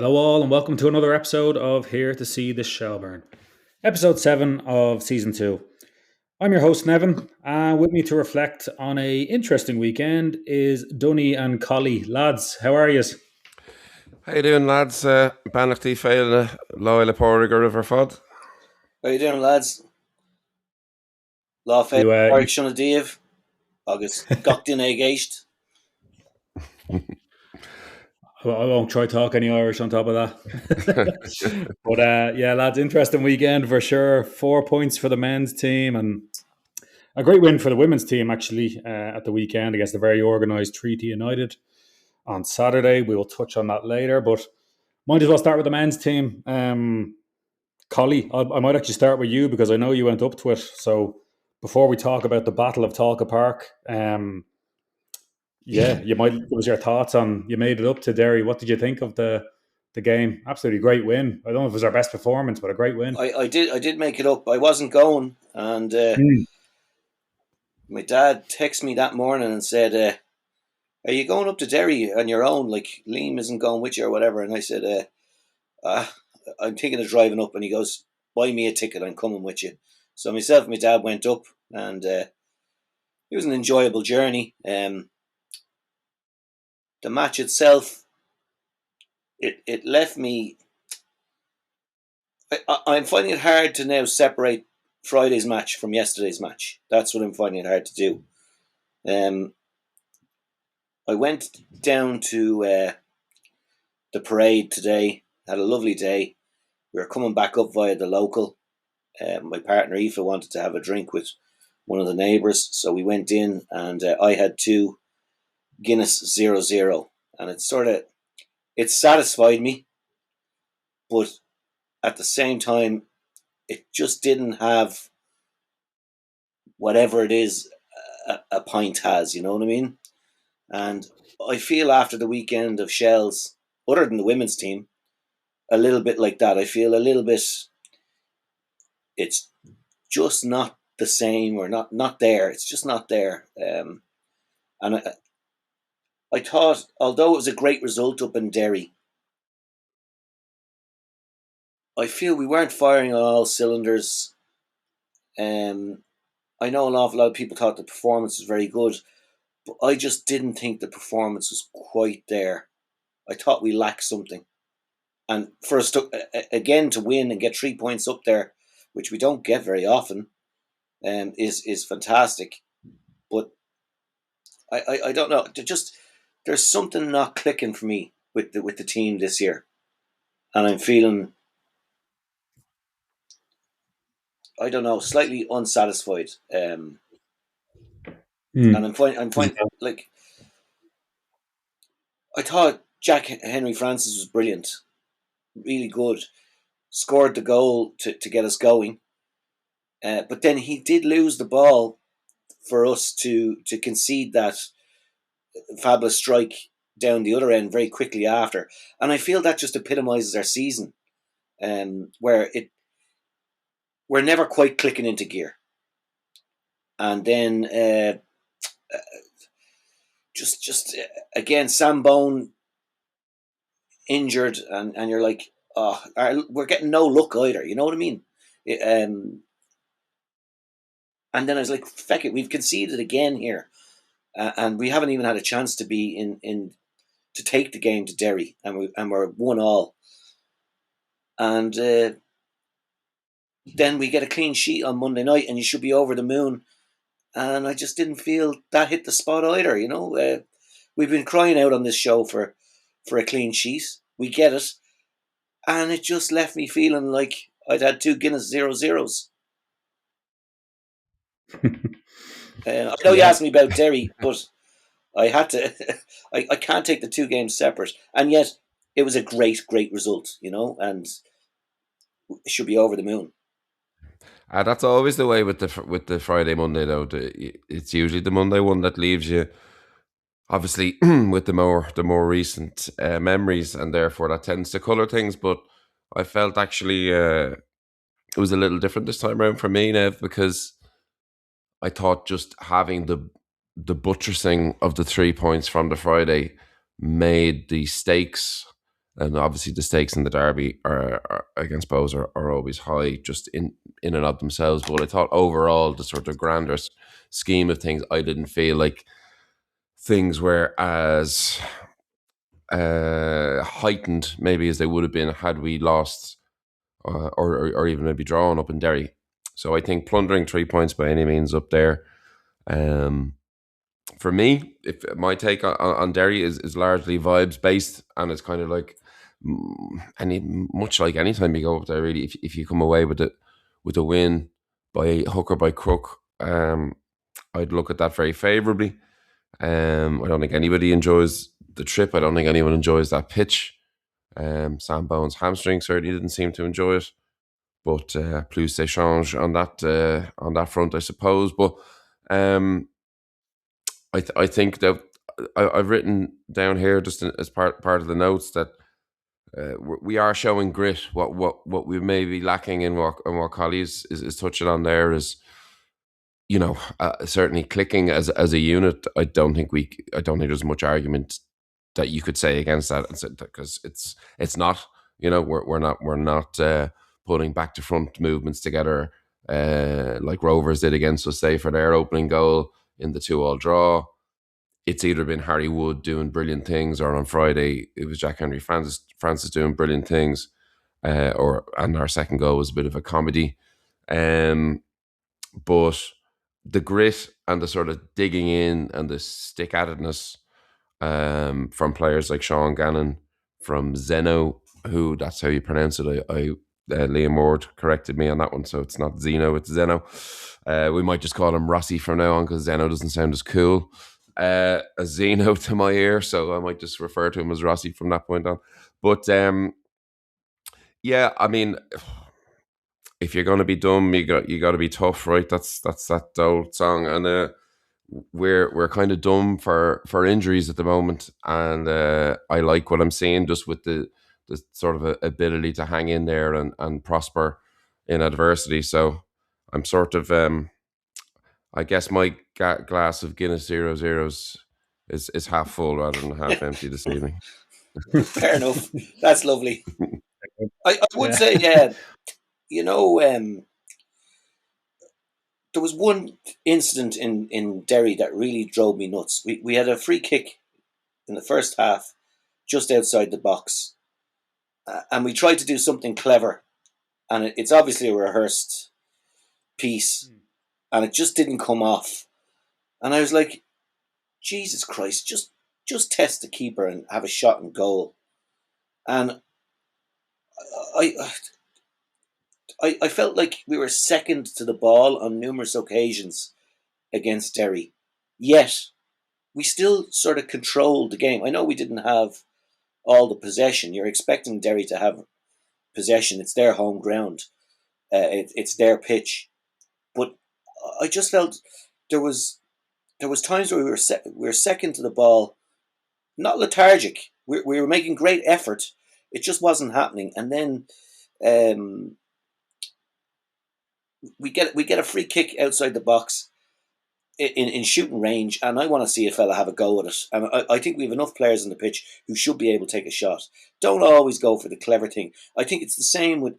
Hello, all, and welcome to another episode of Here to See the Shelburne, episode 7 of season 2. I'm your host, Nevin, and with me to reflect on a interesting weekend is Dunny and Collie. Lads, how are you? How you doing, lads? Banachty fail Loyal Porriger River Fod. How you doing, lads? Lá fé You, Irish Shona Díomh agus gachtain géist. I won't try talk any Irish on top of that. But yeah, lads, interesting weekend for sure. 4 points for the men's team and a great win for the women's team, actually, at the weekend against the very organised Treaty United on Saturday. We will touch on that later, but might as well start with the men's team. Collie, I might actually start with you because I know you went up to it. So before we talk about the Battle of Tolka Park, yeah, you might give us your thoughts on, you made it up to Derry. What did you think of the game? Absolutely great win. I don't know if it was our best performance, but a great win. I did make it up. I wasn't going, and my dad texted me that morning and said, "Are you going up to Derry on your own? Like Liam isn't going with you or whatever." And I said, "I'm thinking of driving up." And he goes, "Buy me a ticket. I'm coming with you." So myself and my dad went up, and it was an enjoyable journey. The match itself, it left me. I'm finding it hard to now separate Friday's match from yesterday's match. That's what I'm finding it hard to do. I went down to the parade today. Had a lovely day. We were coming back up via the local. My partner Aoife wanted to have a drink with one of the neighbours, so we went in, and I had 2 Guinness 0-0, and it satisfied me, but at the same time, it just didn't have whatever it is a pint has, you know what I mean? And I feel after the weekend of Shells, other than the women's team, a little bit like that. I feel a little bit, it's just not the same, or not there. It's just not there. And I thought, although it was a great result up in Derry, I feel we weren't firing on all cylinders. I know an awful lot of people thought the performance was very good, but I just didn't think the performance was quite there. I thought we lacked something. And for us to, again, to win and get 3 points up there, which we don't get very often, is fantastic. But I don't know. There's something not clicking for me with the team this year, and I'm feeling, I don't know, slightly unsatisfied. And I'm finding like, I thought Jack Henry Francis was brilliant, really good, scored the goal to get us going. But then he did lose the ball for us to concede that fabulous strike down the other end very quickly after. And I feel that just epitomises our season, where we're never quite clicking into gear. And then just again, Sam Bone injured, and you're like, oh, we're getting no luck either. You know what I mean? And then I was like, feck it, we've conceded again here. And we haven't even had a chance to be in to take the game to Derry, and we're 1-1. And then we get a clean sheet on Monday night, and you should be over the moon. And I just didn't feel that hit the spot either. You know, we've been crying out on this show for a clean sheet. We get it, and it just left me feeling like I'd had 2 Guinness 0-0s. I know you asked me about Derry, but I had to. I can't take the 2 games separate, and yet it was a great result, you know, and it should be over the moon. That's always the way with the Friday Monday though. It's usually the Monday one that leaves you, obviously, with the more recent memories, and therefore that tends to colour things. But I felt actually it was a little different this time around for me, Nev, because I thought just having the buttressing of the 3 points from the Friday made the stakes And obviously the stakes in the derby are against Bows are always high, just in and of themselves. But I thought overall, the sort of grander scheme of things, I didn't feel like things were as heightened maybe as they would have been had we lost or even maybe drawn up in Derry. So I think plundering 3 points by any means up there. For me, if my take on Derry is largely vibes based, and it's kind of like much like any time you go up there, really, if you come away with a win by hook or by crook, I'd look at that very favourably. I don't think anybody enjoys the trip. I don't think anyone enjoys that pitch. Sam Bowen's hamstring certainly didn't seem to enjoy it, but plus they change on that front, I suppose. But I think that I've written down here just as part of the notes that we are showing grit. What we may be lacking in what Collie is touching on there is, certainly clicking as a unit. I don't think there's much argument that you could say against that, because it's not. We're not putting back to front movements together like Rovers did against us, say, for their opening goal in the 2-2 draw. It's either been Harry Wood doing brilliant things, or on Friday it was Jack Henry Francis doing brilliant things, and our second goal was a bit of a comedy. But the grit and the sort of digging in and the stick-at-itness from players like Sean Gannon, from Zeno, who, that's how you pronounce it. Liam Ward corrected me on that one, so it's not Zeno, it's Zeno. We might just call him Rossi from now on, because Zeno doesn't sound as cool as Zeno to my ear, so I might just refer to him as Rossi from that point on. But yeah, I mean, if you're going to be dumb, you got to be tough, right? That's that old song, and we're kind of dumb for injuries at the moment, and I like what I'm seeing, just with the sort of ability to hang in there and prosper in adversity. So I'm sort of I guess my glass of Guinness 0.0s is half full rather than half empty this evening. Fair enough. That's lovely. I would say, there was one incident in Derry that really drove me nuts. We had a free kick in the first half, just outside the box, and we tried to do something clever, and it's obviously a rehearsed piece, and it just didn't come off. And I was like, Jesus Christ, just test the keeper and have a shot and goal. And I felt like we were second to the ball on numerous occasions against Derry, yet we still sort of controlled the game. I know we didn't have all the possession. You're expecting Derry to have possession. It's their home ground. It's their pitch. But I just felt there was times where we were second to the ball, not lethargic. We were making great effort. It just wasn't happening. And then we get a free kick outside the box in shooting range, and I want to see a fella have a go at it. And I think we have enough players on the pitch who should be able to take a shot. Don't always go for the clever thing. I think it's the same with,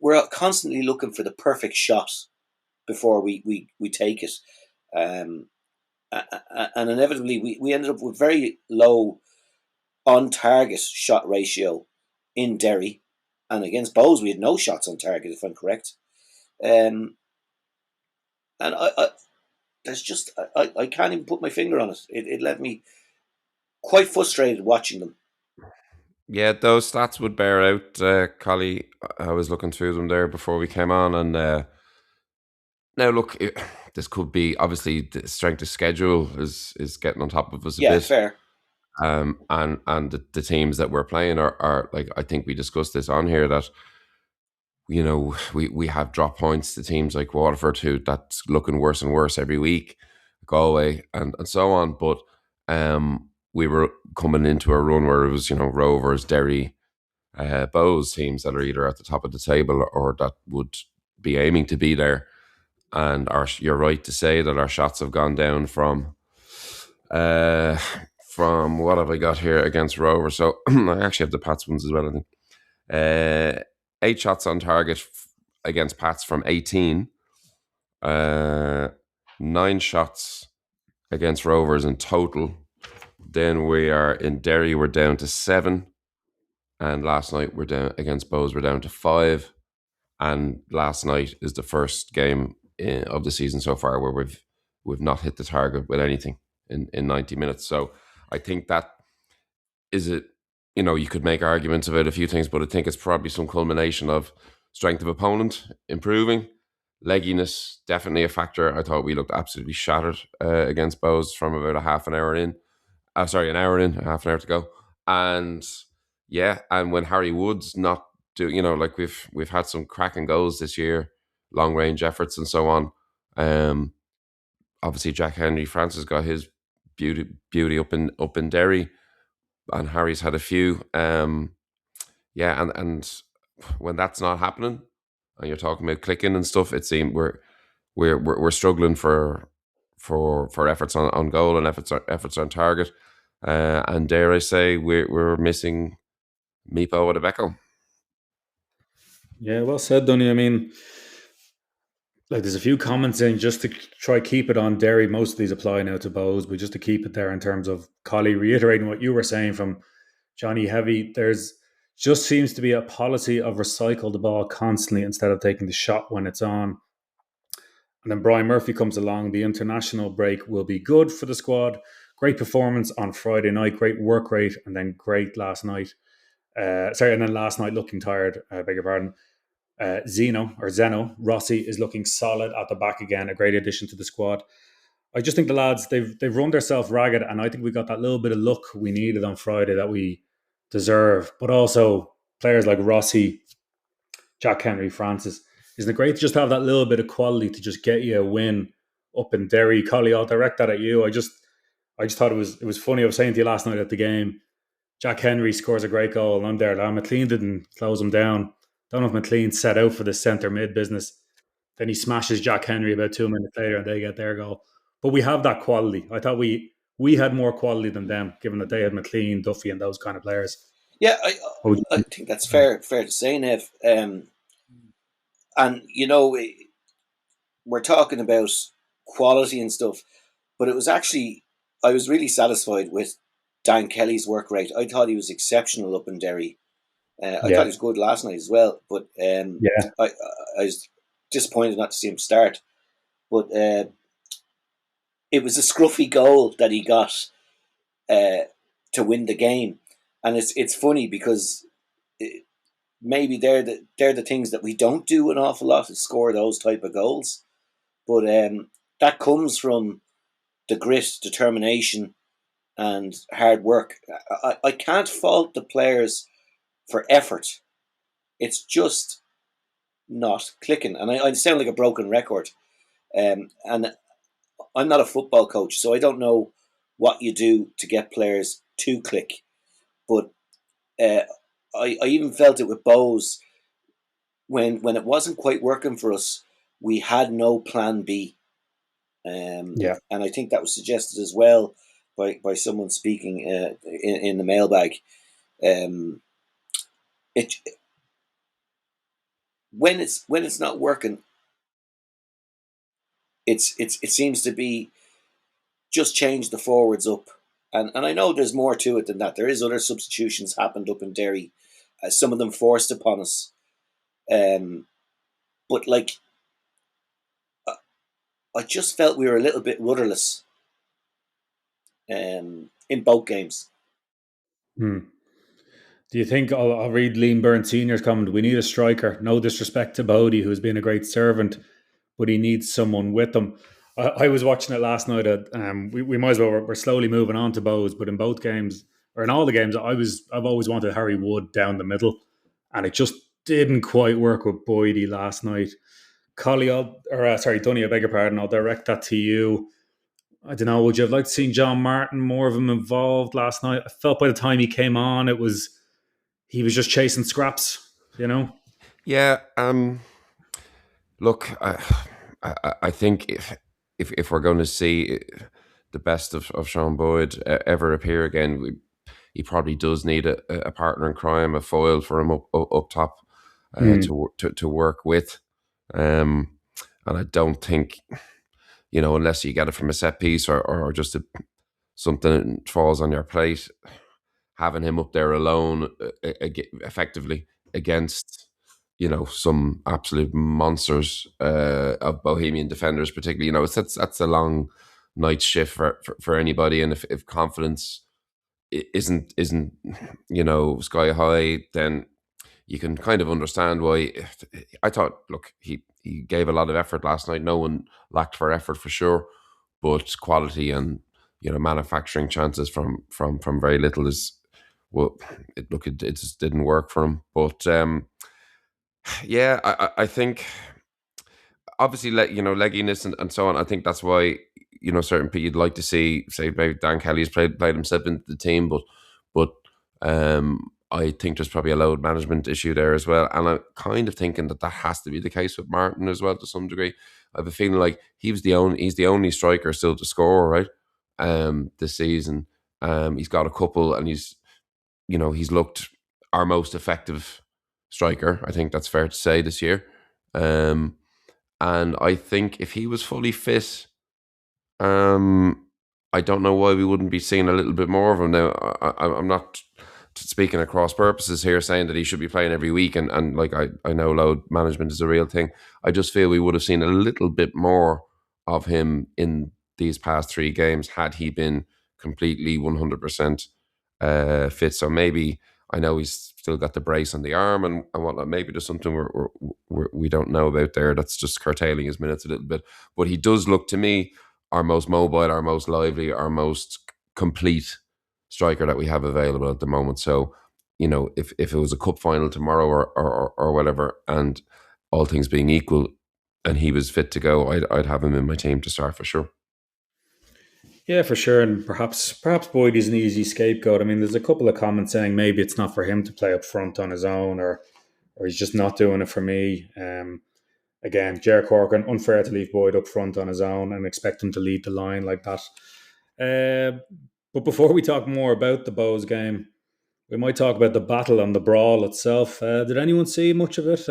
we're constantly looking for the perfect shot before we take it. And inevitably we ended up with very low on target shot ratio in Derry, and against Bows we had no shots on target, if I'm correct. And there's just I can't even put my finger on it. It left me quite frustrated watching them. Yeah, those stats would bear out, Collie. I was looking through them there before we came on, and now look, this could be, obviously the strength of schedule is getting on top of us a bit. Yeah, fair. And the teams that we're playing are like, I think we discussed this on here, that we have drop points to teams like Waterford, who that's looking worse and worse every week, Galway and so on. But we were coming into a run where it was Rovers, Derry, Bows, teams that are either at the top of the table or that would be aiming to be there. And you're right to say that our shots have gone down from from what have I got here against Rovers? So I actually have the Pats ones as well, I think. 8 shots on target against Pats from 18. 9 shots against Rovers in total. Then we are in Derry, we're down to 7. And last night we're down against Bows, we're down to 5. And last night is the first game of the season so far where we've not hit the target with anything in 90 minutes. So I think that is it. You know, you could make arguments about a few things, but I think it's probably some culmination of strength of opponent improving, legginess definitely a factor. I thought we looked absolutely shattered against Bows from about an hour in, half an hour to go, and yeah, and when Harry Wood's not doing, like we've had some cracking goals this year, long range efforts and so on. Obviously Jack Henry Francis got his beauty up in Derry, and Harry's had a few. Yeah, and when that's not happening, and you're talking about clicking and stuff, it seems we're struggling for efforts on goal and efforts on target, and dare I say we're missing Meepo Adebeko. Yeah, well said, Dunny. I mean, like there's a few comments in just to try keep it on Derry. Most of these apply now to Bows, but just to keep it there in terms of Collie reiterating what you were saying from Johnny Heavy, there's just seems to be a policy of recycle the ball constantly instead of taking the shot when it's on. And then Brian Murphy comes along. The international break will be good for the squad. Great performance on Friday night, great work rate, and then great last night. And then last night looking tired, beg your pardon. Zeno Rossi is looking solid at the back again, a great addition to the squad. I just think the lads, they've run themselves ragged, and I think we got that little bit of luck we needed on Friday that we deserve. But also players like Rossi, Jack Henry Francis, isn't it great to just have that little bit of quality to just get you a win up in Derry? Collie, I'll direct that at you. I just thought it was funny. I was saying to you last night at the game, Jack Henry scores a great goal, and I'm there. McLean didn't close him down. Don't know if McLean set out for the centre mid business. Then he smashes Jack Henry about 2 minutes later, and they get their goal. But we have that quality. I thought we had more quality than them, given that they had McLean, Duffy, and those kind of players. Yeah, I think that's fair to say, Nev. And we're talking about quality and stuff, but it was actually, I was really satisfied with Dan Kelly's work rate. I thought he was exceptional up in Derry. I thought he was good last night as well, but I was disappointed not to see him start. But it was a scruffy goal that he got to win the game, and it's funny because maybe they're the things that we don't do an awful lot, is score those type of goals. But that comes from the grit, determination, and hard work. I can't fault the players for effort. It's just not clicking. And I sound like a broken record. And I'm not a football coach, so I don't know what you do to get players to click. But I even felt it with Bows. When it wasn't quite working for us, we had no plan B. And I think that was suggested as well by someone speaking in the mailbag. When it's not working, it seems to be just change the forwards up, and I know there's more to it than that. There is other substitutions happened up in Derry, some of them forced upon us, but like I just felt we were a little bit rudderless in both games. Do you think, I'll read Liam Byrne Sr.'s comment, we need a striker. No disrespect to Bodie, who's been a great servant, but he needs someone with him. I was watching it last night. We might as well, we're slowly moving on to Bows, but in both games, or in all the games, I've always wanted Harry Wood down the middle, and it just didn't quite work with Boydie last night. Collie, Dunny, I beg your pardon, I'll direct that to you. I don't know, would you have liked to see John Martin, more of him involved last night? I felt by the time he came on, he was just chasing scraps, Yeah. Look, I think if we're going to see the best of Sean Boyd ever appear again, he probably does need a partner in crime, a foil for him up top to work with. And I don't think, unless you get it from a set piece or just something falls on your plate, having him up there alone effectively against some absolute monsters of Bohemian defenders, particularly. That's a long night shift for anybody, and if confidence isn't sky high, then you can kind of understand why. I thought, look, he gave a lot of effort last night. No one lacked for effort for sure, but quality and manufacturing chances from very little is, well, it just didn't work for him. But yeah, I think obviously legginess and so on. I think that's why certain people you'd like to see, say maybe Dan Kelly's played himself into the team, but I think there's probably a load management issue there as well, and I'm kind of thinking that has to be the case with Martin as well to some degree. I have a feeling like he's the only striker still to score, right? This season, he's got a couple, and he's looked our most effective striker. I think that's fair to say this year. And I think if he was fully fit, I don't know why we wouldn't be seeing a little bit more of him now. I'm not speaking across purposes here, saying that he should be playing every week, and like I know load management is a real thing. I just feel we would have seen a little bit more of him in these past 3 games had he been completely 100% fit. So maybe, I know he's still got the brace on the arm and whatnot. Maybe there's something we don't know about there that's just curtailing his minutes a little bit. But he does look to me our most mobile, our most lively, our most complete striker that we have available at the moment. So, if it was a cup final tomorrow or whatever, and all things being equal, and he was fit to go, I'd have him in my team to start for sure. Yeah, for sure. And perhaps Boyd is an easy scapegoat. I mean, there's a couple of comments saying maybe it's not for him to play up front on his own, or he's just not doing it for me. Again, Ger Corcoran, unfair to leave Boyd up front on his own and expect him to lead the line like that. But before we talk more about the Bows game, we might talk about the battle and the brawl itself. Did anyone see much of it?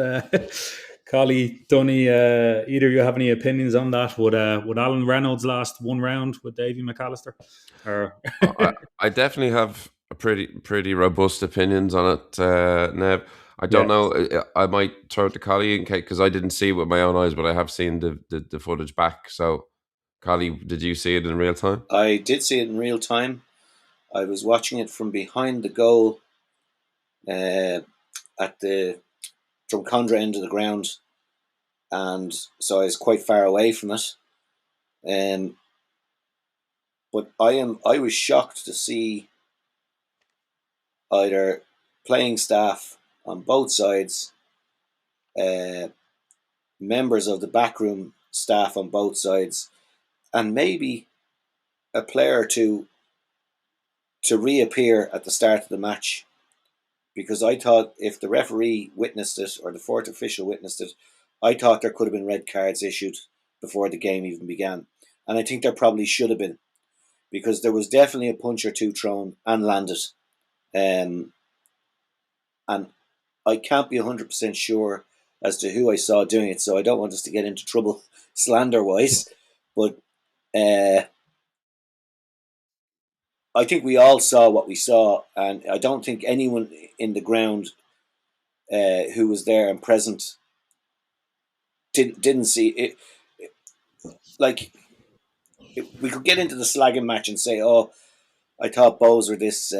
Collie, Dunny, either of you have any opinions on that? Would Alan Reynolds last one round with Davy McAllister? Or I definitely have a pretty robust opinions on it, Nev. I don't know. I might throw it to Collie in case, because I didn't see it with my own eyes, but I have seen the footage back. So, Collie, did you see it in real time? I did see it in real time. I was watching it from behind the goal at the Drumcondra end of the ground, and so I was quite far away from it. But I was shocked to see either playing staff on both sides, members of the backroom staff on both sides, and maybe a player to reappear at the start of the match, because I thought if the referee witnessed it or the fourth official witnessed it, I thought there could have been red cards issued before the game even began. And I think there probably should have been, because there was definitely a punch or two thrown and landed. And I can't be 100% sure as to who I saw doing it, so I don't want us to get into trouble slander-wise. But I think we all saw what we saw, and I don't think anyone in the ground who was there and present didn't see it. Like, we could get into the slagging match and say, "Oh, I thought Bows were this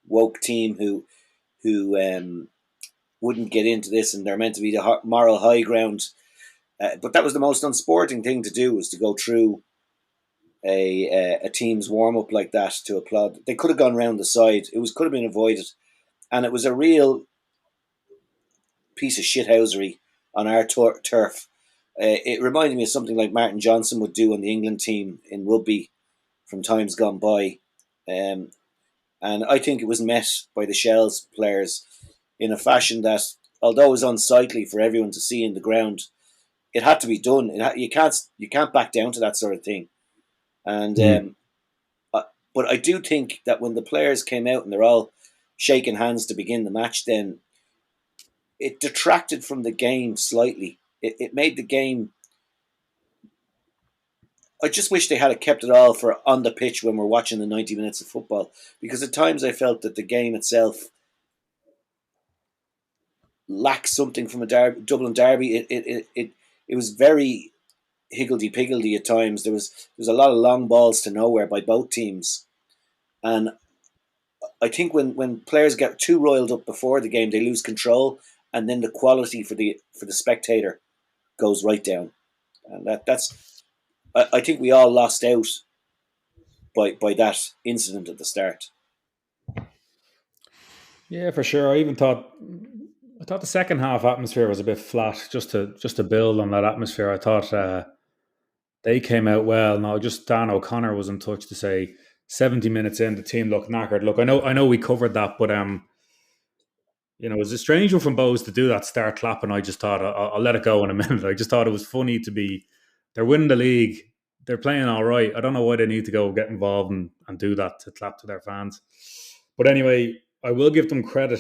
woke team who wouldn't get into this, and they're meant to be the moral high ground." But that was the most unsporting thing to do, was to go through a team's warm up like that to applaud. They could have gone round the side. Could have been avoided, and it was a real piece of shithousery on our turf. It reminded me of something like Martin Johnson would do on the England team in rugby from times gone by. And I think it was met by the Shells players in a fashion that, although it was unsightly for everyone to see in the ground, it had to be done. You can't back down to that sort of thing. And but I do think that when the players came out and they're all shaking hands to begin the match, then it detracted from the game slightly. It made the game. I just wish they had kept it all for on the pitch when we're watching the 90 minutes of football, because at times I felt that the game itself lacked something from a Dublin derby. It was very higgledy-piggledy at times. There was a lot of long balls to nowhere by both teams, and I think when players get too roiled up before the game, they lose control, and then the quality for the spectator goes right down, and that's I think we all lost out by that incident at the start. Yeah, for sure. I thought the second half atmosphere was a bit flat. Just to build on that atmosphere, I thought they came out well. Now, just Dan O'Connor was in touch to say 70 minutes in, the team looked knackered. Look, I know we covered that, but it was a strange one from Bowes to do that start clapping. I just thought I'll let it go in a minute. I just thought it was funny they're winning the league, they're playing all right. I don't know why they need to go get involved and do that to clap to their fans. But anyway, I will give them credit.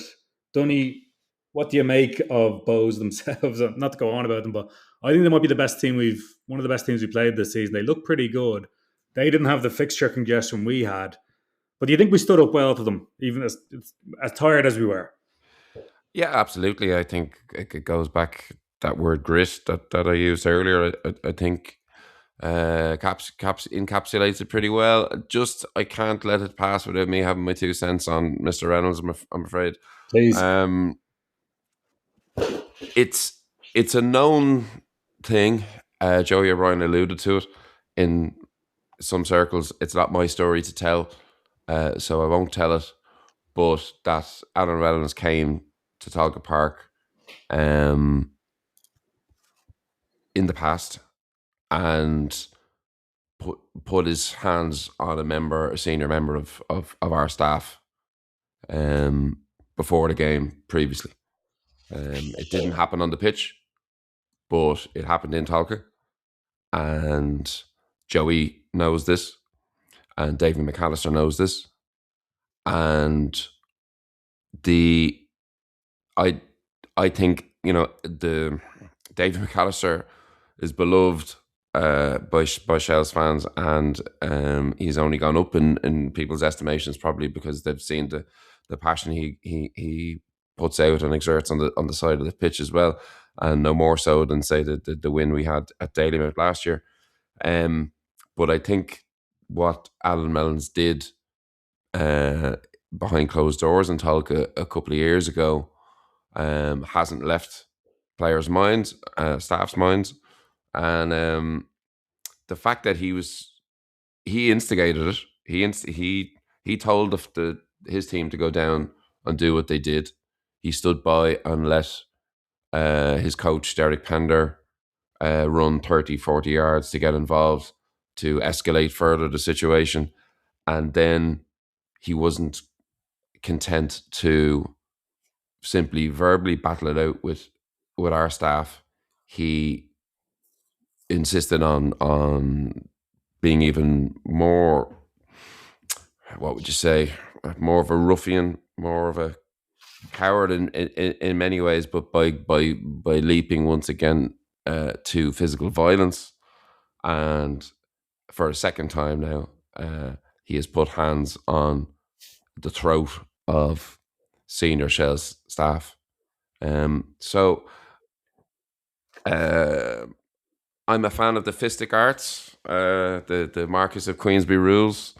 Dunny, what do you make of Bowes themselves? Not to go on about them, but I think they might be one of the best teams we played this season. They look pretty good. They didn't have the fixture congestion we had. But do you think we stood up well to them, even as tired as we were? Yeah, absolutely. I think it goes back that word grit that I used earlier. I think encapsulates it pretty well. Just I can't let it pass without me having my 2 cents on Mr. Reynolds. I'm afraid. Please. It's a known thing. Joey O'Brien alluded to it in some circles. It's not my story to tell, so I won't tell it. But that Alan Reynolds came to Tolka Park in the past and put his hands on a senior member of our staff before the game previously. It didn't happen on the pitch, but it happened in Tolka, and Joey knows this, and David McAllister knows this, and I think the David McAllister is beloved by Shell's fans, and he's only gone up in people's estimations, probably because they've seen the passion he puts out and exerts on the side of the pitch as well, and no more so than say the win we had at Dalymount last year. But I think what Alan Reynolds did behind closed doors in Tolka a couple of years ago hasn't left players' minds, staff's minds, and the fact that he instigated it. He told his team to go down and do what they did. He stood by and let his coach Derek Pender run 30, 40 yards to get involved, to escalate further the situation, and then he wasn't content to simply verbally battle it out with our staff. He insisted on being even more, what would you say, more of a ruffian, more of a coward in many ways, but by leaping once again to physical violence. And for a second time now, he has put hands on the throat of senior Shell's staff. So I'm a fan of the fistic arts, the Marquis of Queensberry rules,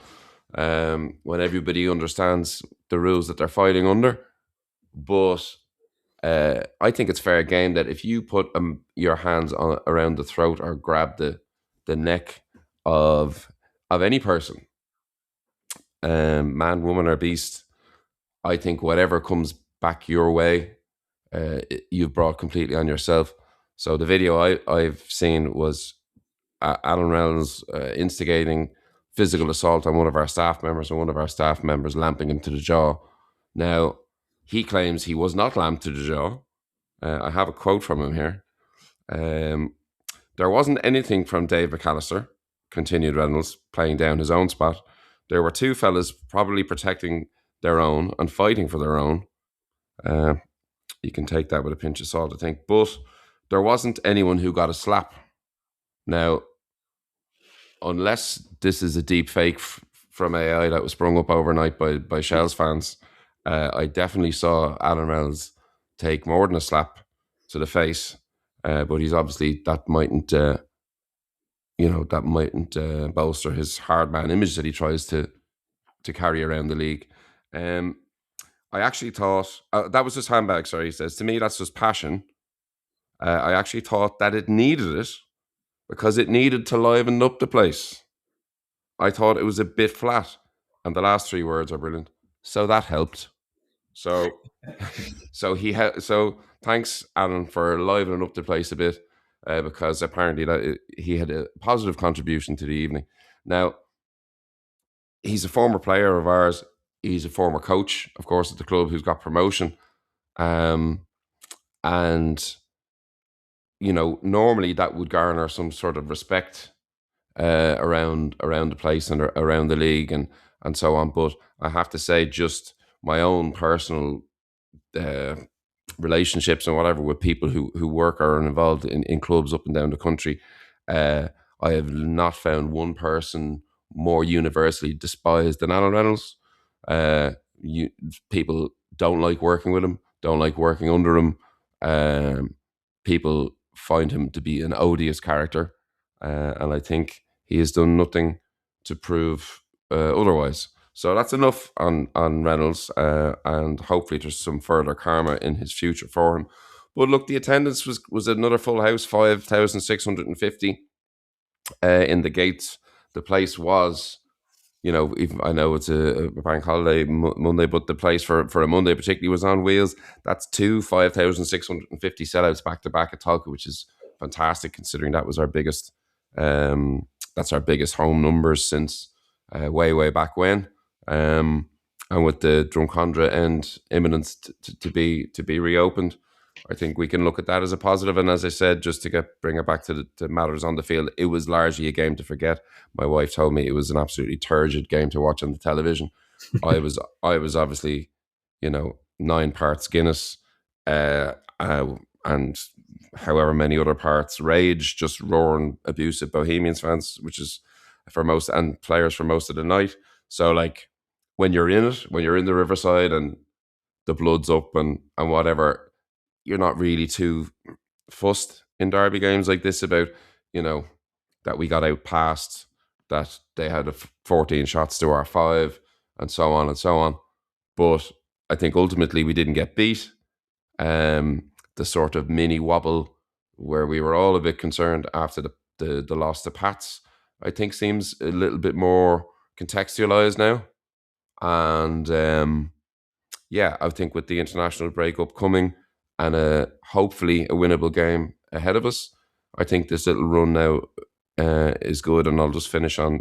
when everybody understands the rules that they're fighting under. But I think it's fair game that if you put your hands around the throat or grab the neck of any person, man, woman, or beast, I think whatever comes back your way, you've brought completely on yourself. So the video I've seen was Alan Reynolds instigating physical assault on one of our staff members, and one of our staff members lamping him to the jaw. Now, he claims he was not lamped to the jaw. I have a quote from him here. There wasn't anything from Dave McAllister continued Reynolds, playing down his own spot. There were two fellas probably protecting their own and fighting for their own. You can take that with a pinch of salt, I think. But there wasn't anyone who got a slap. Now, unless this is a deep fake from AI that was sprung up overnight by Shells fans, I definitely saw Alan Reynolds take more than a slap to the face. But he's obviously, that mightn't bolster his hard man image that he tries to carry around the league. I actually thought that was just handbag. Sorry, he says, to me that's just passion. I actually thought that it needed it because it needed to liven up the place. I thought it was a bit flat, and the last three words are brilliant. So that helped. So, so thanks, Alan, for livening up the place a bit, because apparently he had a positive contribution to the evening. Now, he's a former player of ours. He's a former coach, of course, at the club who's got promotion, and normally that would garner some sort of respect around the place and around the league and so on. But I have to say, just my own personal relationships and whatever with people who work or are involved in clubs up and down the country, I have not found one person more universally despised than Alan Reynolds. People don't like working with him, don't like working under him. People find him to be an odious character, and I think he has done nothing to prove otherwise. So that's enough on Reynolds, and hopefully there's some further karma in his future for him. But look, the attendance was another full house, 5,650 in the gates. The place was, even, I know it's a bank holiday Monday, but the place for a Monday particularly was on wheels. That's 5,650 sellouts back to back at Tolka, which is fantastic considering that was our biggest. That's our biggest home numbers since way back when. And with the Drumcondra end imminent to be reopened, I think we can look at that as a positive. And as I said, just to bring it back to the matters on the field, it was largely a game to forget. My wife told me it was an absolutely turgid game to watch on the television. I was obviously, 9 parts Guinness, and however many other parts rage, just roaring abuse at Bohemians fans, which is for most, and players for most of the night. So like when you're in it, when you're in the Riverside and the blood's up and whatever, you're not really too fussed in derby games like this about, that we got out past, that they had 14 shots to our 5 and so on and so on. But I think ultimately we didn't get beat. The sort of mini wobble where we were all a bit concerned after the loss to Pats, I think seems a little bit more contextualized now. And I think with the international break upcoming and hopefully a winnable game ahead of us, I think this little run now is good. And I'll just finish on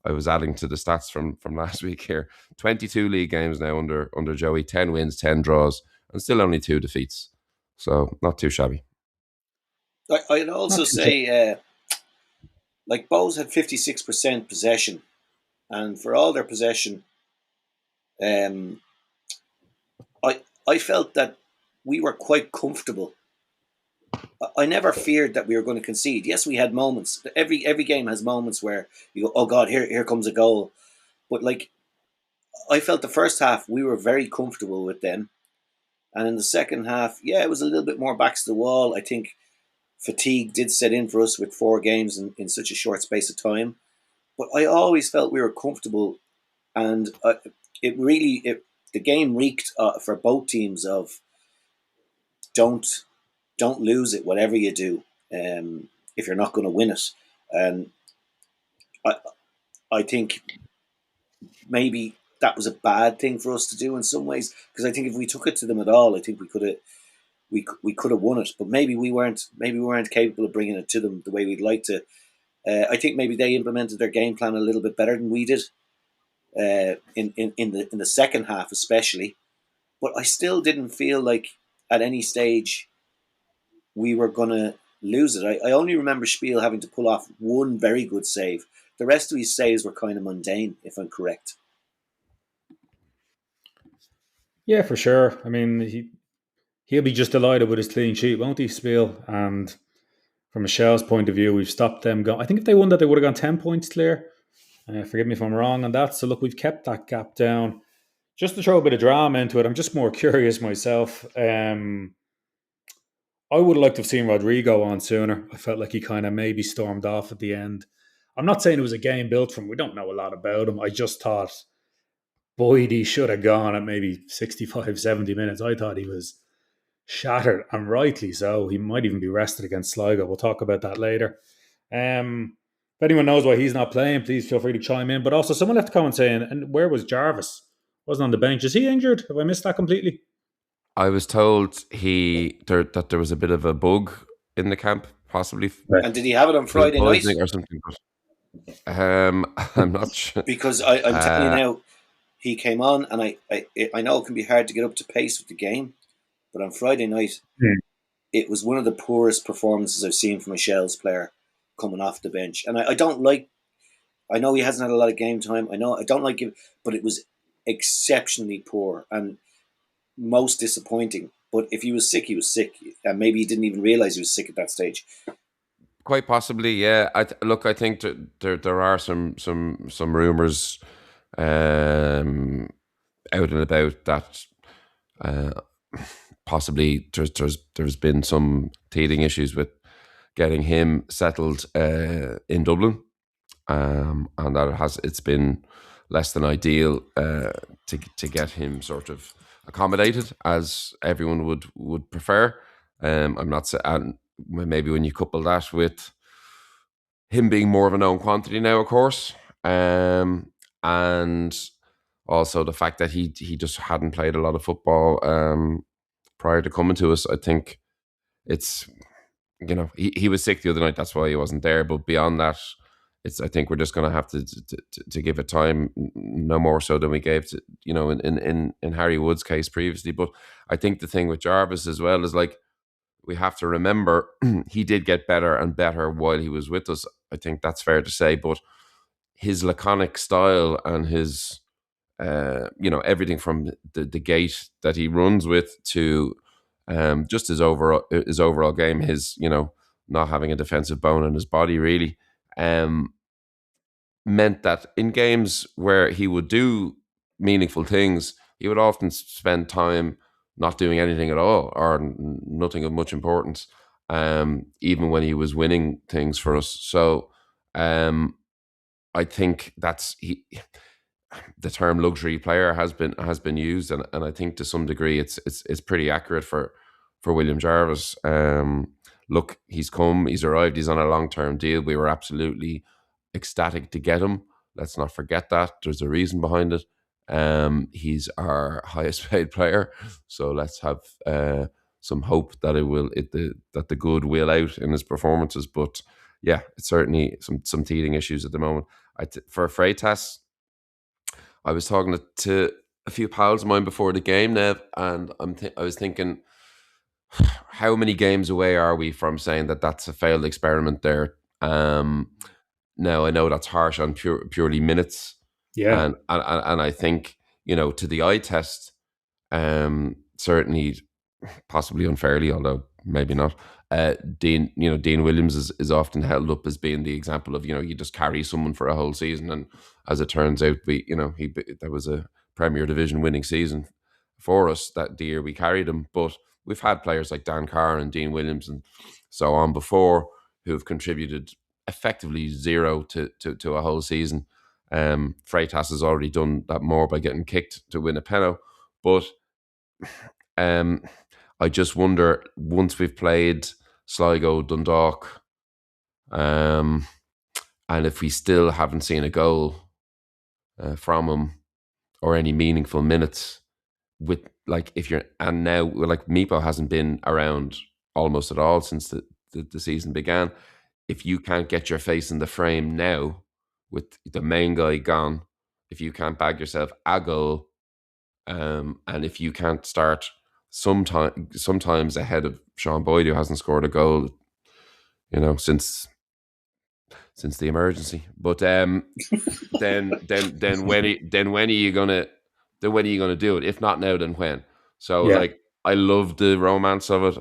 I was adding to the stats from last week here. 22 league games now under Joey, 10 wins, 10 draws, and still only 2 defeats. So not too shabby. I'd also say, like Bows had 56% possession, and for all their possession, I felt that we were quite comfortable. I never feared that we were going to concede. Yes, we had moments. Every game has moments where you go, "Oh God, here comes a goal." But like, I felt the first half we were very comfortable with them, and in the second half, it was a little bit more backs to the wall. I think fatigue did set in for us with 4 games in such a short space of time. But I always felt we were comfortable, and the game reeked for both teams of don't lose it, whatever you do, if you're not going to win it. And I think maybe that was a bad thing for us to do in some ways, because I think if we took it to them at all, I think we could have won it. But maybe we weren't capable of bringing it to them the way we'd like to. I think maybe they implemented their game plan a little bit better than we did in the second half, especially. But I still didn't feel like at any stage we were gonna lose it. I only remember Spiel having to pull off one very good save. The rest of his saves were kind of mundane, if I'm correct. Yeah, for sure. I mean, he'll be just delighted with his clean sheet, won't he, Spiel? And from Michelle's point of view, we've stopped them going. I think if they won that, they would have gone 10 points clear. Forgive me if I'm wrong on that. So, look, we've kept that gap down. Just to throw a bit of drama into it, I'm just more curious myself. I would have liked to have seen Rodrigo on sooner. I felt like he kind of maybe stormed off at the end. I'm not saying it was a game built from. We don't know a lot about him. I just thought Boyd, he should have gone at maybe 65, 70 minutes. I thought he was shattered, and rightly so. He might even be rested against Sligo. We'll talk about that later. If anyone knows why he's not playing, please feel free to chime in. But also, someone left a comment saying, and where was Jarvis? Wasn't on the bench. Is he injured? Have I missed that completely? I was told that there was a bit of a bug in the camp, possibly. Right. And did he have it on Friday night? Or something. But, I'm not sure. Because I'm telling you now, he came on, and I know it can be hard to get up to pace with the game, but on Friday night, it was one of the poorest performances I've seen from a Shells player coming off the bench. And I don't like, I know he hasn't had a lot of game time. I don't like him, but it was exceptionally poor and most disappointing. But if he was sick, he was sick. And maybe he didn't even realise he was sick at that stage. Quite possibly, yeah. I think there are some rumours out and about that possibly there's been some teething issues with getting him settled in Dublin, and that it's been less than ideal to get him sort of accommodated as everyone would prefer. I'm not saying, and maybe when you couple that with him being more of a known quantity now, of course, and also the fact that he just hadn't played a lot of football prior to coming to us. I think it's, he was sick the other night, that's why he wasn't there. But beyond that, I think we're just going to have to give it time, no more so than we gave to, in Harry Wood's case previously. But I think the thing with Jarvis as well is, like, we have to remember he did get better and better while he was with us. I think that's fair to say. But his laconic style and his, everything from the gait that he runs with to just his overall game, his, not having a defensive bone in his body really, meant that in games where he would do meaningful things, he would often spend time not doing anything at all or nothing of much importance, even when he was winning things for us. So I think that's the term luxury player has been used, and I think to some degree it's pretty accurate for William Jarvis. Look, he's arrived, he's on a long-term deal. We were absolutely ecstatic to get him. Let's not forget that. There's a reason behind it. He's our highest paid player, so let's have some hope that that the good will out in his performances. But yeah, it's certainly some teething issues at the moment. For Freitas, I was talking to a few pals of mine before the game, Nev, and I was thinking, how many games away are we from saying that that's a failed experiment there? Now I know that's harsh on purely minutes, Yeah, and I think, to the eye test, certainly, possibly unfairly, although maybe not. Dean Williams is often held up as being the example of, you just carry someone for a whole season, and as it turns out, that was a Premier Division winning season for us that the year we carried him. But we've had players like Dan Carr and Dean Williams and so on before who have contributed effectively zero to a whole season. Freitas has already done that more by getting kicked to win a penalty. But I just wonder, once we've played Sligo, Dundalk, and if we still haven't seen a goal from him or any meaningful minutes, with, like, and now, like, Meepo hasn't been around almost at all since the season began. If you can't get your face in the frame now, with the main guy gone, if you can't bag yourself a goal, and if you can't start sometimes ahead of Sean Boyd, who hasn't scored a goal since the emergency. But then when are you gonna do it? If not now, then when? So Yeah. like, I love the romance of it.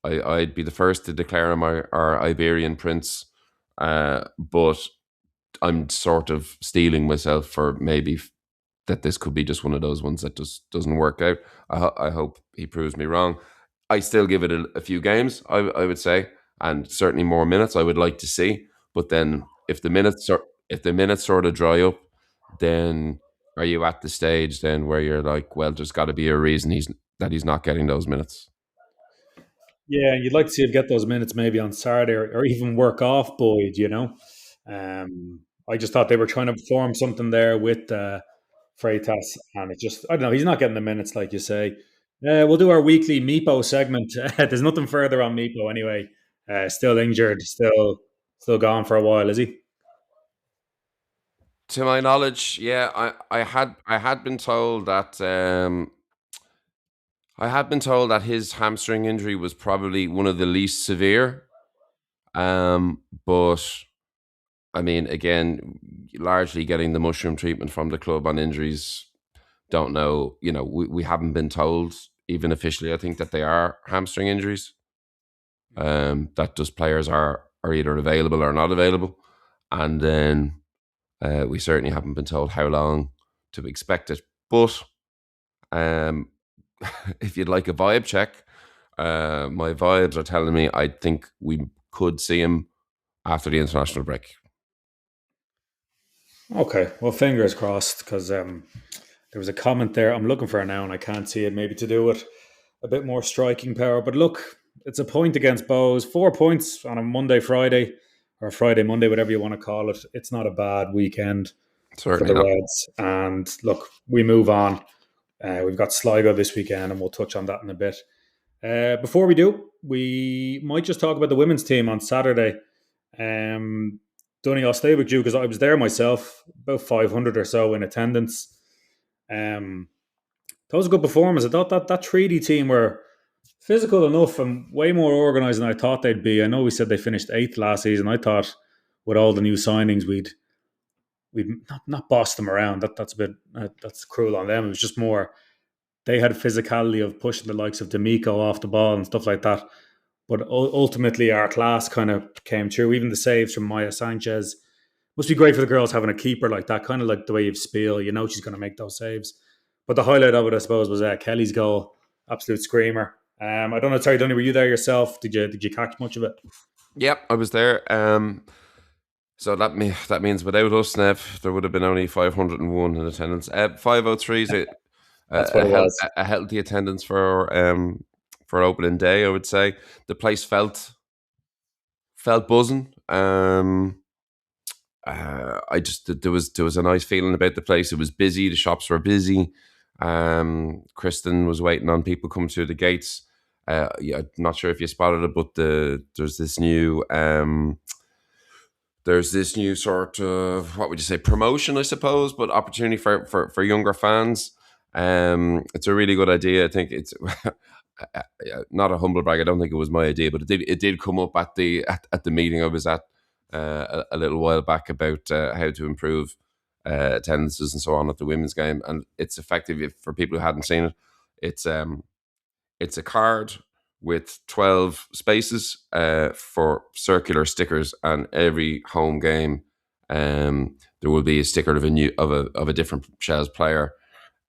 I'd be the first to declare him our Iberian prince, but I'm sort of steeling myself for maybe that this could be just one of those ones that just doesn't work out. I hope he proves me wrong. I still give it a few games, I would say, and certainly more minutes I would like to see. But then if the minutes sort of dry up, then are you at the stage then where you're like, well, there's got to be a reason he's not getting those minutes. Yeah, you'd like to see him get those minutes maybe on Saturday, or even work off Boyd, I just thought they were trying to form something there with Freitas, and I don't know, he's not getting the minutes, like you say. We'll do our weekly Meepo segment. There's nothing further on Meepo anyway. Still injured, still gone for a while, is he? To my knowledge, yeah, I had been told that his hamstring injury was probably one of the least severe. But I mean, again, largely getting the mushroom treatment from the club on injuries. Don't know. We haven't been told, even officially, I think, that they are hamstring injuries. That just players are either available or not available, and then we certainly haven't been told how long to expect it. But if you'd like a vibe check, my vibes are telling me I think we could see him after the international break. Okay, well, fingers crossed, because there was a comment there. I'm looking for it now and I can't see it. Maybe to do with a bit more striking power. But look, it's a point against Bows. 4 points on a Monday, Friday, or Friday, Monday, whatever you want to call it. It's not a bad weekend for Certainly the not. Reds. And look, we move on. We've got Sligo this weekend, and we'll touch on that in a bit. Before we do, we might just talk about the women's team on Saturday. Dunny, I'll stay with you because I was there myself, about 500 or so in attendance. That was a good performance. I thought that Treaty team were physical enough and way more organised than I thought they'd be. I know we said they finished 8th last season. I thought with all the new signings we'd not boss them around. That's a bit that's cruel on them. It was just more they had physicality of pushing the likes of D'Amico off the ball and stuff like that. But ultimately, our class kind of came through. Even the saves from Maya Sanchez must be great for the girls having a keeper like that, kind of like the way you've Spiel. She's going to make those saves. But the highlight of it, I suppose, was Kelly's goal, absolute screamer. I don't know, Terry Dunny, were you there yourself? Did you catch much of it? Yep, I was there. So that means without us, Nev, there would have been only 501 in attendance. 503 is That's what it was. a healthy attendance for opening day, I would say. The place felt buzzing. There was a nice feeling about the place. It was busy. The shops were busy. Kristen was waiting on people coming through the gates. Yeah, I'm not sure if you spotted it, but there's this new sort of, what would you say, promotion, I suppose, but opportunity for younger fans. It's a really good idea. I think it's not a humble brag. I don't think it was my idea, but it did come up at the meeting I was at a little while back about how to improve attendances and so on at the women's game. And it's effective for people who hadn't seen it. It's a card with 12 spaces for circular stickers, and every home game there will be a sticker of a different Shells player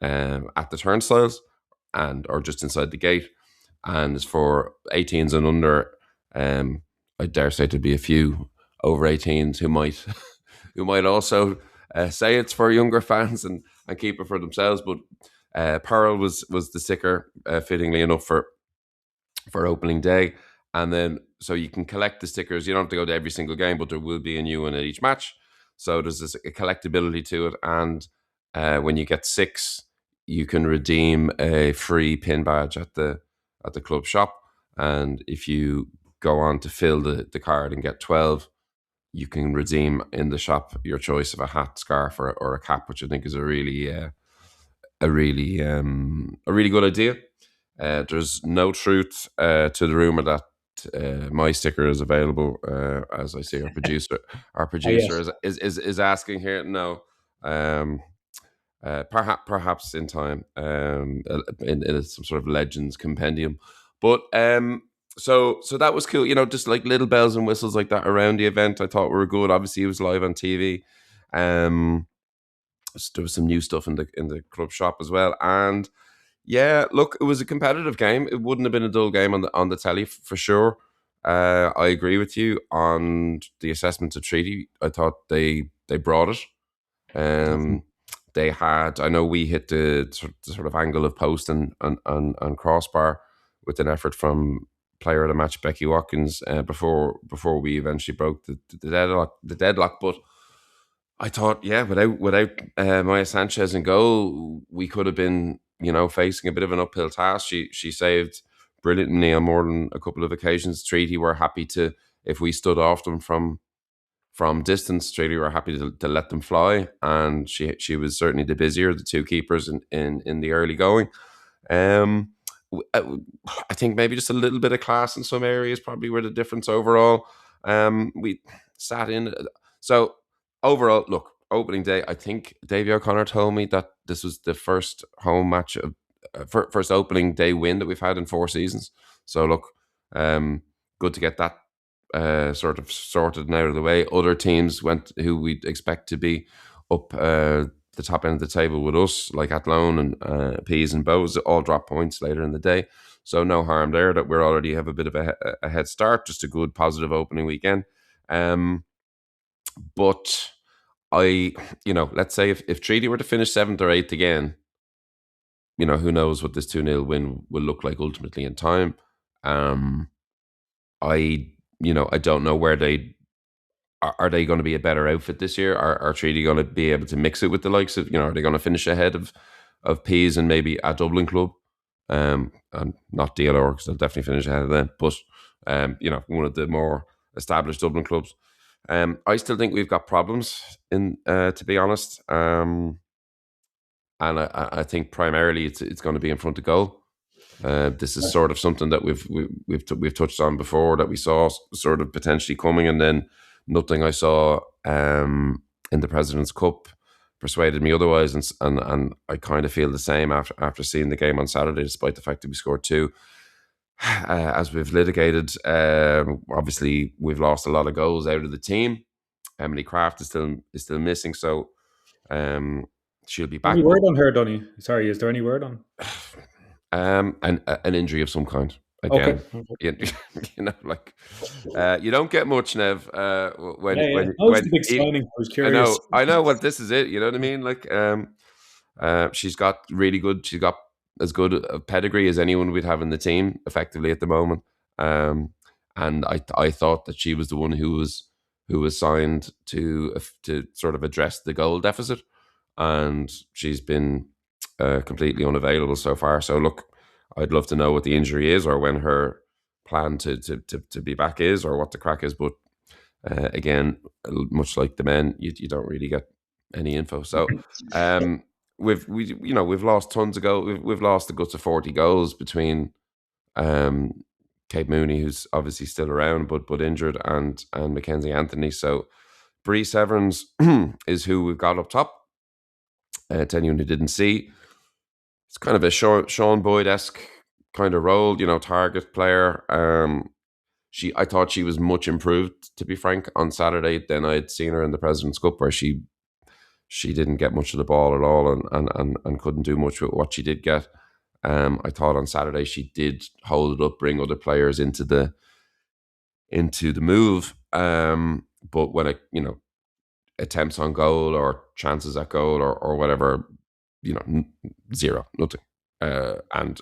at the turnstiles or just inside the gate. And it's for 18s and under. I dare say there'd be a few over 18s who might also say it's for younger fans and keep it for themselves. But Pearl was the sticker, fittingly enough, for opening day. And then so you can collect the stickers. You don't have to go to every single game, but there will be a new one at each match. So there's a collectability to it. And when you get 6, you can redeem a free pin badge at the club shop. And if you go on to fill the card and get 12, you can redeem in the shop your choice of a hat, scarf, or a cap, which I think is a really good idea. There's no truth to the rumor that my sticker is available. As I see, our producer Yes. is asking here. No, perhaps in time, in some sort of legends compendium. But so that was cool. Just like little bells and whistles like that around the event. I thought were good. Obviously, it was live on TV. Um, there was some new stuff in the club shop as well, and yeah, look, it was a competitive game. It wouldn't have been a dull game on the telly for sure. I agree with you on the assessment of Treaty. I thought they brought it. They had. I know we hit the sort of angle of post and crossbar with an effort from player of the match Becky Watkins before we eventually broke the deadlock. But I thought, yeah, without Maya Sanchez in goal, we could have been, facing a bit of an uphill task. She saved brilliantly on more than a couple of occasions. Treaty were happy to, if we stood off them from distance, Treaty were happy to let them fly, and she was certainly the busier of the two keepers in the early going. I think maybe just a little bit of class in some areas probably were the difference overall. We sat in. So overall, look, opening day, I think Davey O'Connor told me that this was the first home match of first opening day win that we've had in 4 seasons. So look, good to get that sort of sorted and out of the way. Other teams who we'd expect to be up the top end of the table with us, like Athlone and Peas and Bows, all drop points later in the day. So no harm there that we're already have a bit of a head start. Just a good positive opening weekend. But let's say if Treaty were to finish 7th or 8th again, who knows what this 2-0 win will look like ultimately in time. I don't know where are they going to be a better outfit this year? Are Treaty going to be able to mix it with the likes of, are they going to finish ahead of Peas and maybe a Dublin club? And not DLR, because they'll definitely finish ahead of them. But, one of the more established Dublin clubs. I still think we've got problems, to be honest. And I think primarily it's going to be in front of goal. This is sort of something that we've touched on before, that we saw sort of potentially coming, and then nothing I saw in the President's Cup persuaded me otherwise, and I kind of feel the same after seeing the game on Saturday, despite the fact that we scored 2. As we've litigated, obviously we've lost a lot of goals out of the team. Emily Craft is still missing, so she'll be back. Any word on her, Dunny? Sorry, is there any word on? An injury of some kind. Again, okay. You don't get much, Nev. When the big signing. I was curious. I know. Well, this is it. You know what I mean? Like, she's got really good. She's got as good a pedigree as anyone we'd have in the team, effectively at the moment. And I thought that she was the one who was signed to sort of address the goal deficit, and she's been completely unavailable so far. So look, I'd love to know what the injury is, or when her plan to be back is, or what the crack is. But again, much like the men, you don't really get any info. So we've lost tons of goals. We've lost the guts of 40 goals between Kate Mooney, who's obviously still around but injured, and Mackenzie Anthony. So Bree Severns is who we've got up top. To anyone who didn't see, it's kind of a Sean Boyd-esque kind of role, target player. I thought she was much improved, to be frank, on Saturday than I'd seen her in the President's Cup, where she didn't get much of the ball at all, and couldn't do much with what she did get. I thought on Saturday she did hold it up, bring other players into the move. But when attempts on goal or chances at goal or whatever, zero, nothing, and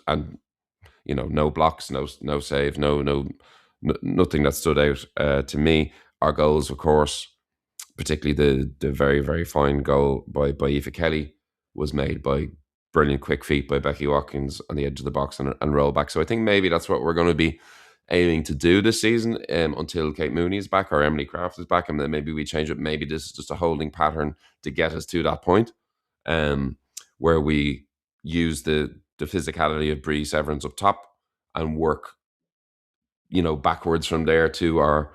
no blocks, no save, nothing that stood out to me. Our goals, of course, particularly the very, very fine goal by Aoife Kelly, was made by brilliant quick feet by Becky Watkins on the edge of the box and roll back. So I think maybe that's what we're going to be aiming to do this season, until Kate Mooney is back or Emily Craft is back, and then maybe we change it. Maybe this is just a holding pattern to get us to that point, where we use the physicality of Bree Severns up top and work backwards from there to our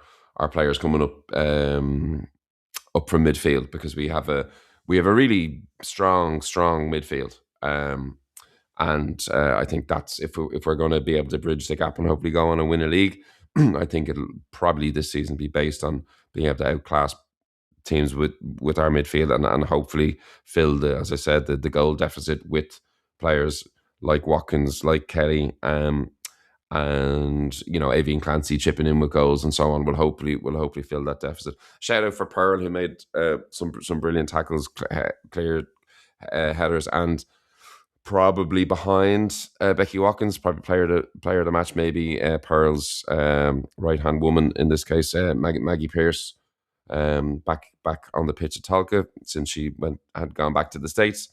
players coming up from midfield, because we have a really strong midfield. And I think that's, if we're going to be able to bridge the gap and hopefully go on and win a league, I think it'll probably this season be based on being able to outclass teams with our midfield, and hopefully fill as I said, the goal deficit with players like Watkins, like Kelly, and Avian Clancy chipping in with goals and so on will hopefully fill that deficit. Shout out for Pearl, who made some brilliant tackles, cleared headers, and probably behind Becky Watkins, probably player of the match, maybe Pearl's right hand woman in this case, Maggie Pierce, back on the pitch at Tolka since she had gone back to the States.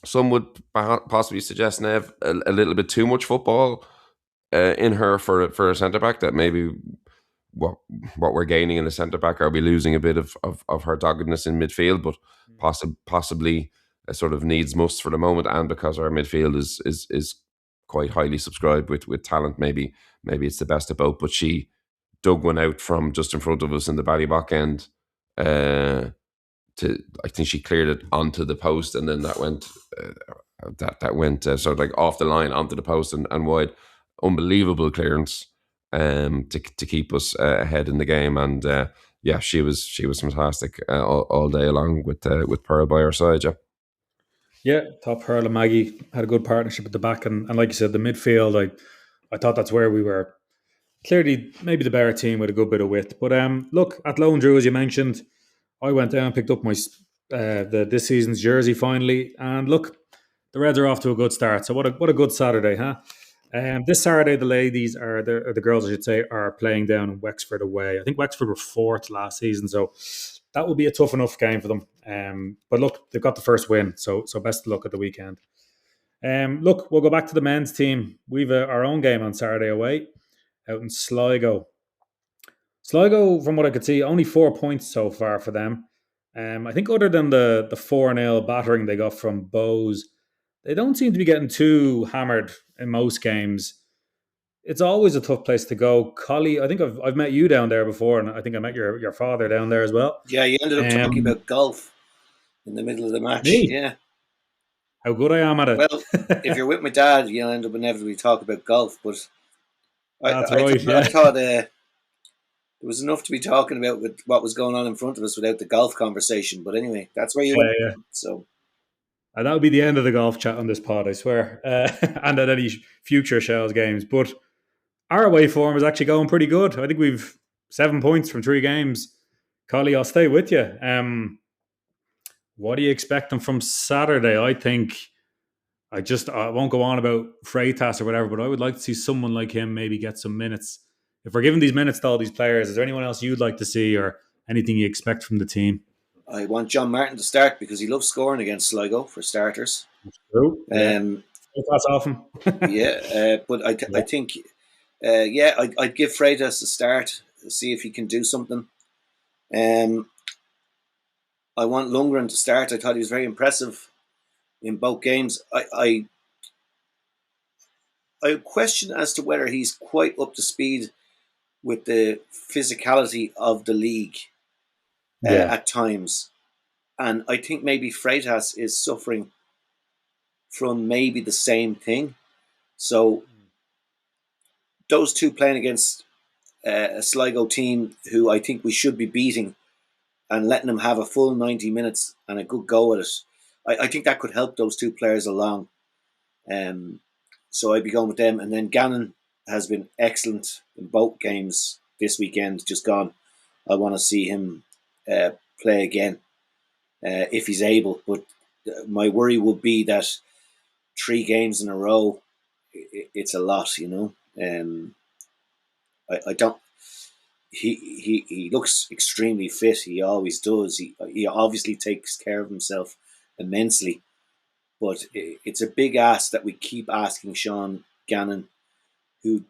Some would possibly suggest, Nev, a little bit too much football in her for a centre back. That maybe what we're gaining in the centre back, are we losing a bit of her doggedness in midfield? But possibly a sort of needs must for the moment, and because our midfield is quite highly subscribed with talent, maybe it's the best of both. But she dug one out from just in front of us in the Ballybough end. I think she cleared it onto the post, and then that went sort of like off the line onto the post and wide. Unbelievable clearance to keep us ahead in the game, and she was fantastic all day along with Pearl by her side. Yeah, top Pearl and Maggie had a good partnership at the back, and like you said, the midfield, I thought that's where we were clearly maybe the better team with a good bit of width. But look, at Lone Drew, as you mentioned, I went down and picked up my this season's jersey finally, and look, the Reds are off to a good start. So what a good Saturday, huh? This Saturday, the ladies the girls, I should say, are playing down in Wexford away. I think Wexford were fourth last season, so that will be a tough enough game for them. But look, they've got the first win, so best of luck at the weekend. Look, we'll go back to the men's team. We've our own game on Saturday away out in Sligo. Sligo, from what I could see, only 4 points so far for them. I think other than the 4-0 battering they got from Bows, they don't seem to be getting too hammered in most games. It's always a tough place to go. Collie, I think I've met you down there before, and I think I met your father down there as well. Yeah, you ended up talking about golf in the middle of the match. Me? Yeah. How good I am at it. Well, if you're with my dad, you'll end up inevitably talking about golf, but That's right, yeah. I thought there was enough to be talking about with what was going on in front of us without the golf conversation. But anyway, that's where you went. Yeah. So. And that would be the end of the golf chat on this pod, I swear. And at any future Shells games. But our away form is actually going pretty good. I think we've 7 points from 3 games. Collie, I'll stay with you. What are you expecting from Saturday? I think I won't go on about Freitas or whatever, but I would like to see someone like him maybe get some minutes. If we're giving these minutes to all these players, is there anyone else you'd like to see or anything you expect from the team? I want John Martin to start because he loves scoring against Sligo, for starters. That's true. That's often. But I think, I'd give Freitas a start, see if he can do something. I want Lundgren to start. I thought he was very impressive in both games. I question as to whether he's quite up to speed with the physicality of the league at times. And I think maybe Freitas is suffering from maybe the same thing. So those two playing against a Sligo team who I think we should be beating and letting them have a full 90 minutes and a good go at it, I think that could help those two players along. So I'd be going with them. And then Gannon has been excellent in both games this weekend, just gone. I want to see him play again if he's able. But my worry would be that 3 games in a row, it's a lot, you know. I don't. He looks extremely fit. He always does. He obviously takes care of himself immensely. But it's a big ask that we keep asking Sean Gannon, who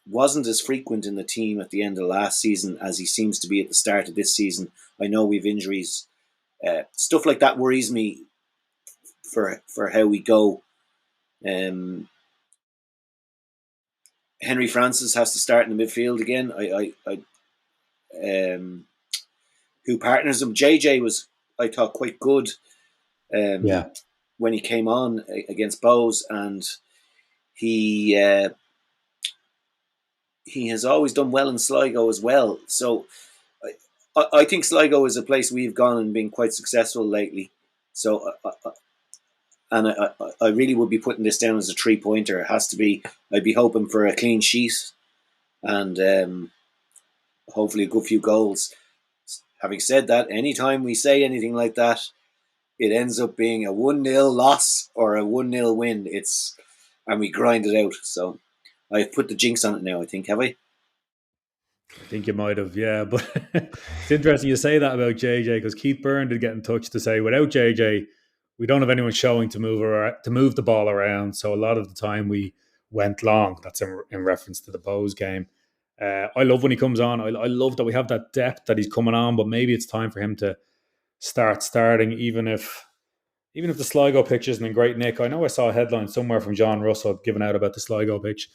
wasn't as frequent in the team at the end of last season as he seems to be at the start of this season. I know we've injuries. Stuff like that worries me for how we go. Henry Francis has to start in the midfield again. Who partners him? JJ was, I thought, quite good Yeah. when he came on against Bows, and he he has always done well in Sligo as well. So I think Sligo is a place we've gone and been quite successful lately. So I really would be putting this down as a 3-pointer. It has to be. I'd be hoping for a clean sheet and hopefully a good few goals. Having said that, anytime we say anything like that, it ends up being a 1-0 loss or a 1-0 win. And we grind it out. So I've put the jinx on it now, I think, have I? I think you might have, yeah. But it's interesting you say that about JJ, because Keith Byrne did get in touch to say without JJ, we don't have anyone showing to move the ball around. So a lot of the time we went long. That's in reference to the Bows game. I love when he comes on. I love that we have that depth that he's coming on, but maybe it's time for him to starting, even if the Sligo pitch isn't in great nick. I know I saw a headline somewhere from John Russell giving out about the Sligo pitch,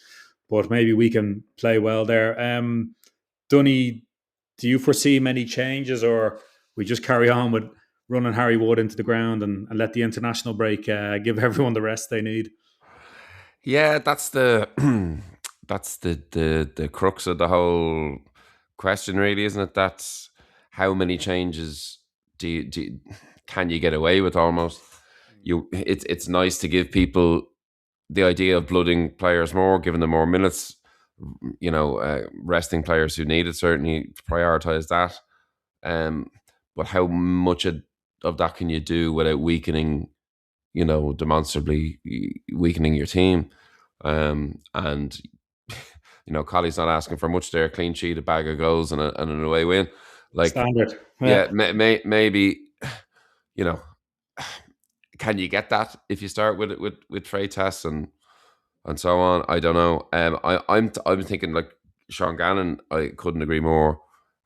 but maybe we can play well there. Dunny, do you foresee many changes, or we just carry on with running Harry Wood into the ground and let the international break give everyone the rest they need? Yeah, that's the that's the crux of the whole question, really, isn't it? That's how many changes can you get away with? Almost, it's nice to give people the idea of blooding players more, giving them more minutes. Resting players who need it, certainly prioritize that. Um, but how much of that can you do without weakening, demonstrably weakening your team? And Colley's not asking for much there. Clean sheet, a bag of goals, and an away win. Like, Standard. yeah, maybe, you know, can you get that if you start with trade tests and so on? I don't know. I'm thinking, like, Sean Gannon, I couldn't agree more.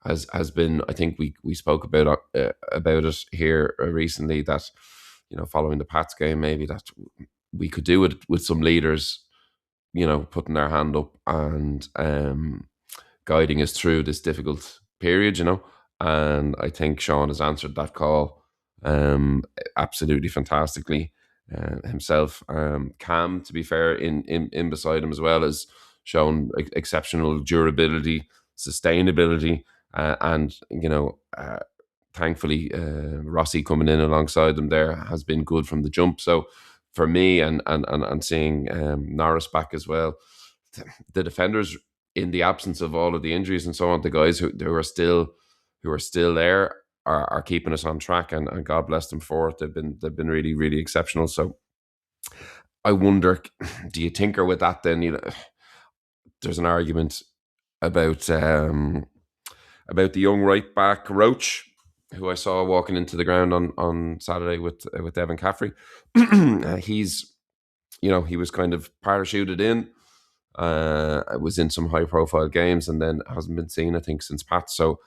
Has been, I think we spoke about it here recently, that following the Pats game, maybe that we could do it with some leaders, putting their hand up and guiding us through this difficult period, and I think Sean has answered that call absolutely fantastically himself. Cam, to be fair, in beside him as well, has shown exceptional durability, sustainability, and thankfully Rossi coming in alongside them there has been good from the jump. So for me, and seeing Norris back as well, the defenders, in the absence of all of the injuries and so on, the guys who are still there are keeping us on track, and God bless them for it. They've been really, really exceptional. So I wonder, do you tinker with that then? There's an argument about the young right back Roach, who I saw walking into the ground on Saturday with Evan Caffrey. He's, he was kind of parachuted in. Was in some high profile games and then hasn't been seen, I think, since Pat. So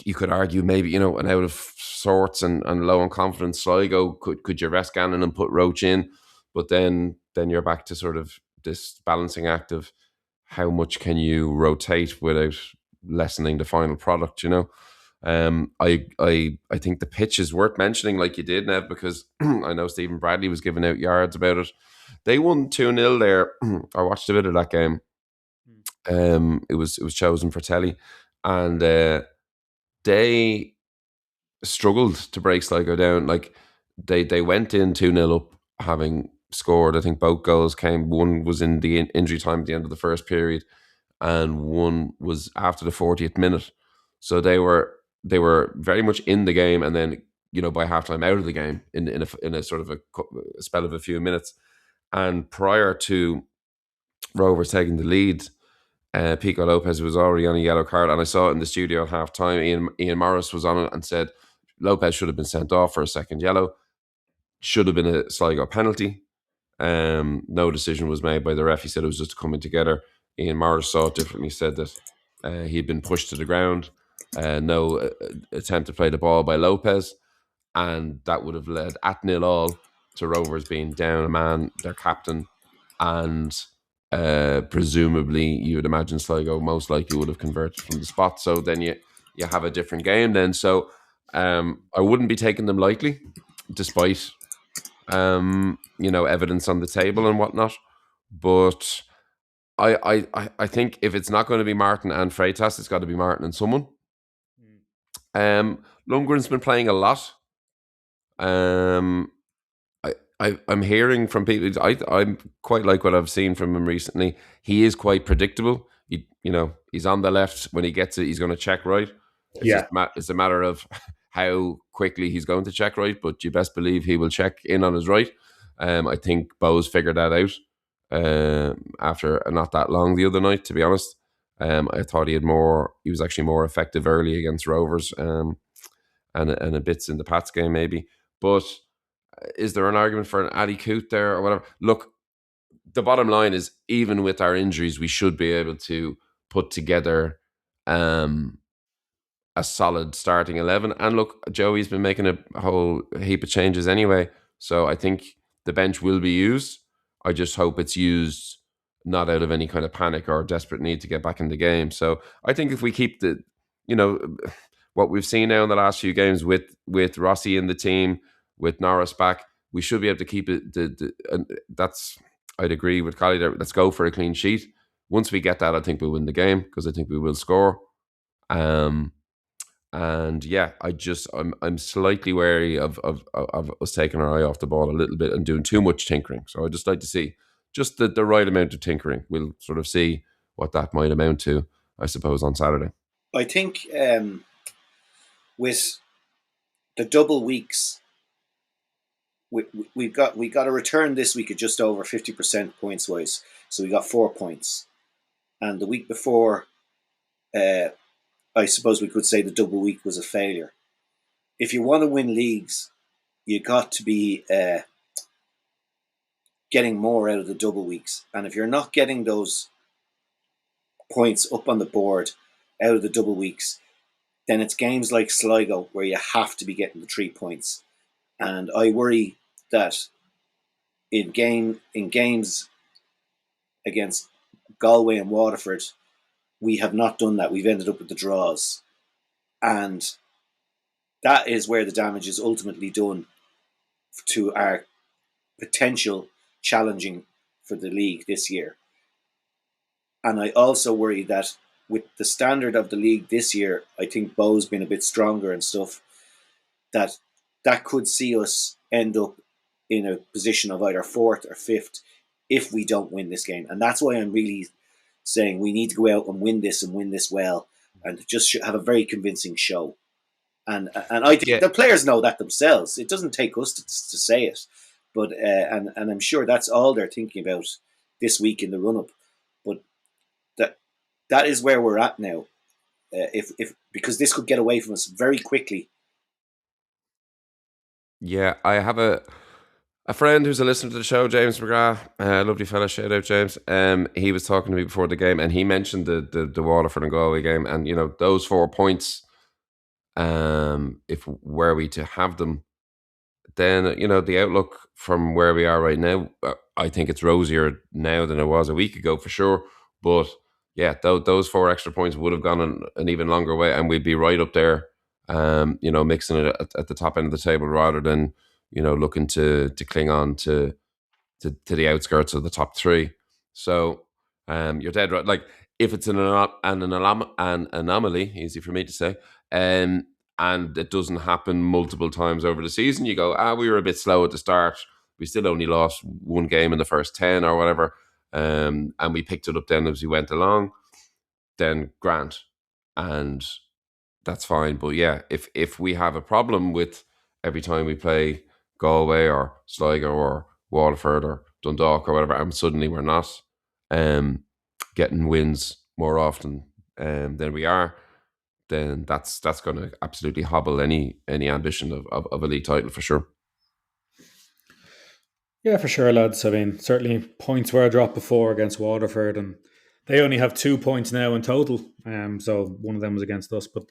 you could argue maybe, an out of sorts and low on confidence Sligo, could you rest Gannon and put Roach in? But then you're back to sort of this balancing act of how much can you rotate without lessening the final product, I think the pitch is worth mentioning, like you did, Nev, because I know Stephen Bradley was giving out yards about it. They won 2-0 there. I watched a bit of that game. It was chosen for telly, and they struggled to break Sligo down. Like, they went in 2-0 up, having scored. I think both goals came. One was in the injury time at the end of the first period, and one was after the 40th minute. So they were very much in the game, and then by halftime out of the game in a sort of a spell of a few minutes. And prior to Rovers taking the lead, Pico Lopez was already on a yellow card, and I saw it in the studio at half time. Ian Morris was on it and said Lopez should have been sent off for a second yellow. Should have been a Sligo penalty. No decision was made by the ref. He said it was just coming together. Ian Morris saw it differently, said that he'd been pushed to the ground. No attempt to play the ball by Lopez, and that would have led at 0-0 to Rovers being down a man, their captain, and presumably you would imagine Sligo most likely would have converted from the spot. So then you have a different game then. So I wouldn't be taking them lightly, despite evidence on the table and whatnot. But I think if it's not going to be Martin and Freitas, it's got to be Martin and someone. Lundgren's been playing a lot. I'm hearing from people. I quite like what I've seen from him recently. He is quite predictable. He's on the left when he gets it. He's going to check right. It's a matter of how quickly he's going to check right. But you best believe he will check in on his right. I think Bo's figured that out after not that long the other night. To be honest, I thought he was actually more effective early against Rovers, and a bits in the Pats game maybe, but. Is there an argument for an Ali Coote there or whatever? Look, the bottom line is, even with our injuries, we should be able to put together a solid starting 11. And look, Joey's been making a whole heap of changes anyway. So I think the bench will be used. I just hope it's used not out of any kind of panic or desperate need to get back in the game. So I think if we keep what we've seen now in the last few games with Rossi in the team, with Norris back, we should be able to keep it. That's, I'd agree with Collie there. Let's go for a clean sheet. Once we get that, I think we'll win the game, because I think we will score. And yeah, I'm slightly wary of us taking our eye off the ball a little bit and doing too much tinkering. So I'd just like to see just the right amount of tinkering. We'll sort of see what that might amount to, I suppose, on Saturday. I think with the double weeks, we got a return this week at just over 50% points wise, so we got 4 points. And the week before, I suppose we could say the double week was a failure. If you want to win leagues, you got to be getting more out of the double weeks. And if you're not getting those points up on the board out of the double weeks, then it's games like Sligo where you have to be getting the 3 points. And I worry that in games against Galway and Waterford, we have not done that. We've ended up with the draws. And that is where the damage is ultimately done to our potential challenging for the league this year. And I also worry that with the standard of the league this year, I think Bo's been a bit stronger and stuff, that could see us end up in a position of either 4th or 5th if we don't win this game. And that's why I'm really saying we need to go out and win this well, and just have a very convincing show. And I think the players know that themselves. It doesn't take us to say it, but and I'm sure that's all they're thinking about this week in the run-up. But that is where we're at now. If because this could get away from us very quickly. Yeah, I have a friend who's a listener to the show, James McGrath, lovely fella, shout out James. He was talking to me before the game, and he mentioned the Waterford and Galway game, and those 4 points, if were we to have them, then the outlook from where we are right now, I think it's rosier now than it was a week ago for sure. But yeah, those 4 extra points would have gone an even longer way, and we'd be right up there, mixing it at the top end of the table, rather than looking to cling on to the outskirts of the top 3. So you're dead right. Like, if it's an anomaly, easy for me to say, and it doesn't happen multiple times over the season, you go, we were a bit slow at the start. We still only lost 1 game in the first 10 or whatever, and we picked it up then as we went along. Then grand, and that's fine. But yeah, if we have a problem with every time we play Galway or Sligo or Waterford or Dundalk or whatever, and suddenly we're not getting wins more often than we are, then that's going to absolutely hobble any ambition of a league title for sure. Yeah, for sure, lads. I mean, certainly points were dropped before against Waterford, and they only have 2 points now in total. So one of them was against us, but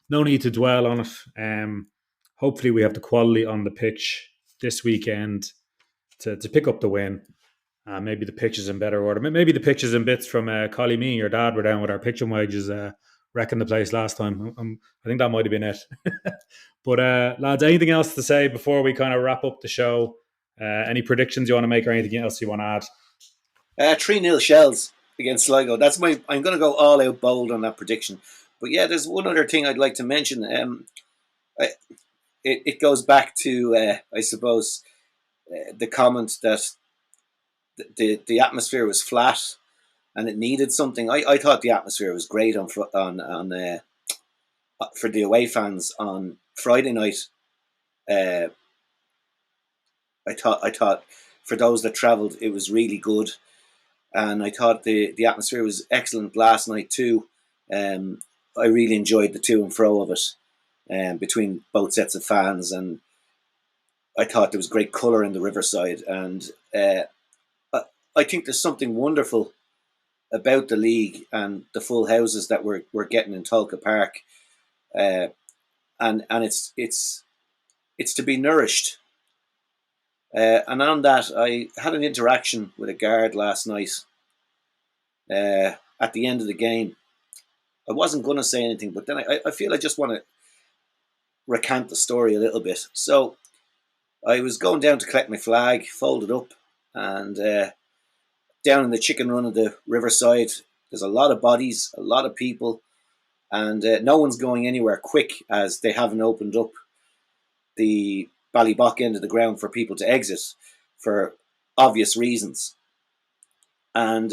no need to dwell on it. Hopefully we have the quality on the pitch this weekend to pick up the win. Maybe the pitch is in better order. Maybe the pitches and bits from Collie. Me and your dad were down with our pitching wedges wrecking the place last time. I think that might have been it. But lads, anything else to say before we kind of wrap up the show? Any predictions you want to make or anything else you want to add? 3-0 Shells against Sligo. I'm going to go all out bold on that prediction. But yeah, there's one other thing I'd like to mention. It goes back to, I suppose, the comment that the atmosphere was flat and it needed something. I thought the atmosphere was great on for the away fans on Friday night. I thought for those that travelled, it was really good, and I thought the atmosphere was excellent last night too. I really enjoyed the to and fro of it between both sets of fans, and I thought there was great colour in the Riverside, and I think there's something wonderful about the league and the full houses that we're getting in Tolka Park, and it's to be nourished. And on that, I had an interaction with a guard last night at the end of the game. I wasn't going to say anything, but then I feel I just want to recant the story a little bit. So I was going down to collect my flag, folded up, and down in the chicken run of the Riverside, there's a lot of bodies, a lot of people, and no one's going anywhere quick as they haven't opened up the Ballybough end of the ground for people to exit for obvious reasons. And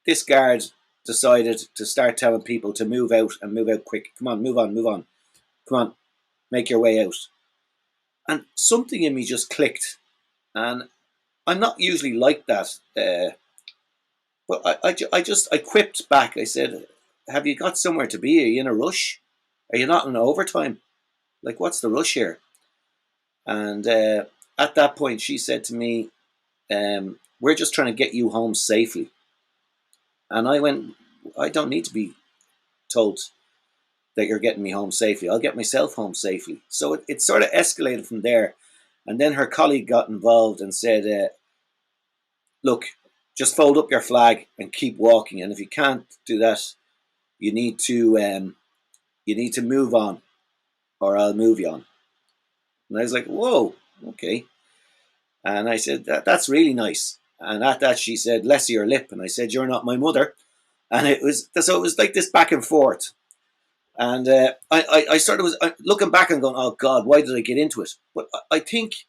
this guard decided to start telling people to move out and move out quick. Come on, move on, move on. Come on, make your way out. And something in me just clicked. And I'm not usually like that. But I quipped back. I said, have you got somewhere to be? Are you in a rush? Are you not in overtime? Like, what's the rush here? And at that point, she said to me, we're just trying to get you home safely. And I went, I don't need to be told that you're getting me home safely. I'll get myself home safely. So it sort of escalated from there. And then her colleague got involved and said, look, just fold up your flag and keep walking. And if you can't do that, you need to move on, or I'll move you on. And I was like, whoa, okay. And I said, that's really nice. And at that, she said, less of your lip. And I said, you're not my mother. And it was like this back and forth. And I sort of was looking back and going, oh God, why did I get into it? But I think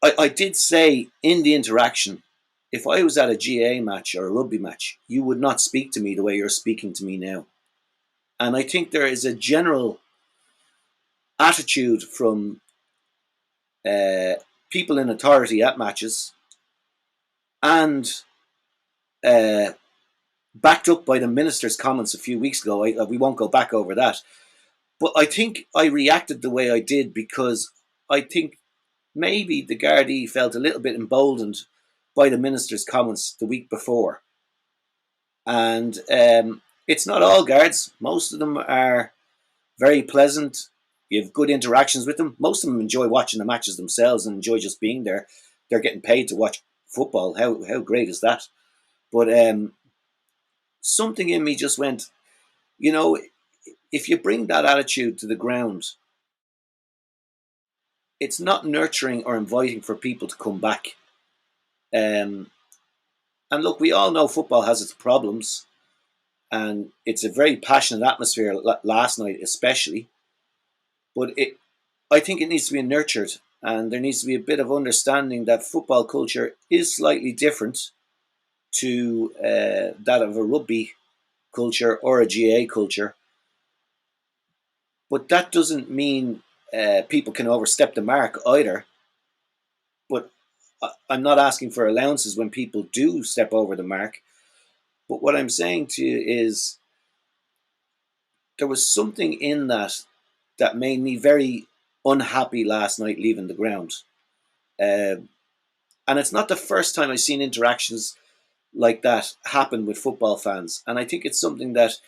I did say in the interaction, if I was at a GA match or a rugby match, you would not speak to me the way you're speaking to me now. And I think there is a general attitude from people in authority at matches, and backed up by the minister's comments a few weeks ago. We won't go back over that. But I think I reacted the way I did because I think maybe the Gardaí felt a little bit emboldened by the minister's comments the week before. And it's not all guards. Most of them are very pleasant. You have good interactions with them. Most of them enjoy watching the matches themselves and enjoy just being there. They're getting paid to watch football. How great is that? But something in me just went, if you bring that attitude to the ground, it's not nurturing or inviting for people to come back. And look, we all know football has its problems, and it's a very passionate atmosphere last night especially. But I think it needs to be nurtured, and there needs to be a bit of understanding that football culture is slightly different to that of a rugby culture or a GA culture. But that doesn't mean people can overstep the mark either. But I'm not asking for allowances when people do step over the mark. But what I'm saying to you is there was something in that made me very unhappy last night leaving the ground. And it's not the first time I've seen interactions like that happen with football fans. And I think it's something that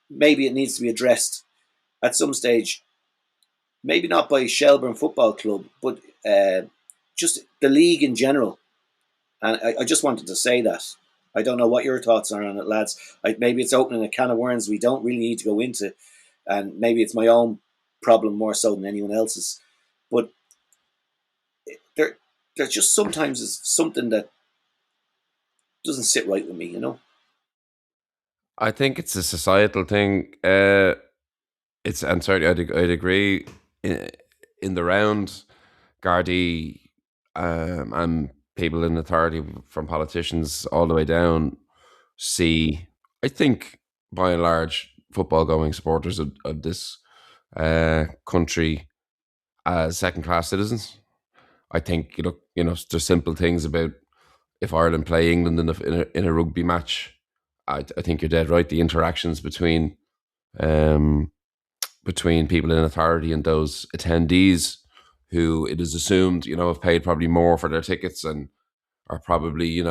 maybe it needs to be addressed at some stage. Maybe not by Shelbourne Football Club, but just the league in general. And I just wanted to say that. I don't know what your thoughts are on it, lads. Maybe it's opening a can of worms we don't really need to go into, and maybe it's my own problem more so than anyone else's. But there just sometimes is something that doesn't sit right with me, you know. I think it's a societal thing. It's and certainly I'd agree in the round. Gardaí and people in authority, from politicians all the way down, see, I think, by and large, football going supporters of this country as second class citizens. I think there's simple things about if Ireland play England in a rugby match. I think you're dead right. The interactions um, between people in authority and those attendees, who it is assumed have paid probably more for their tickets and are probably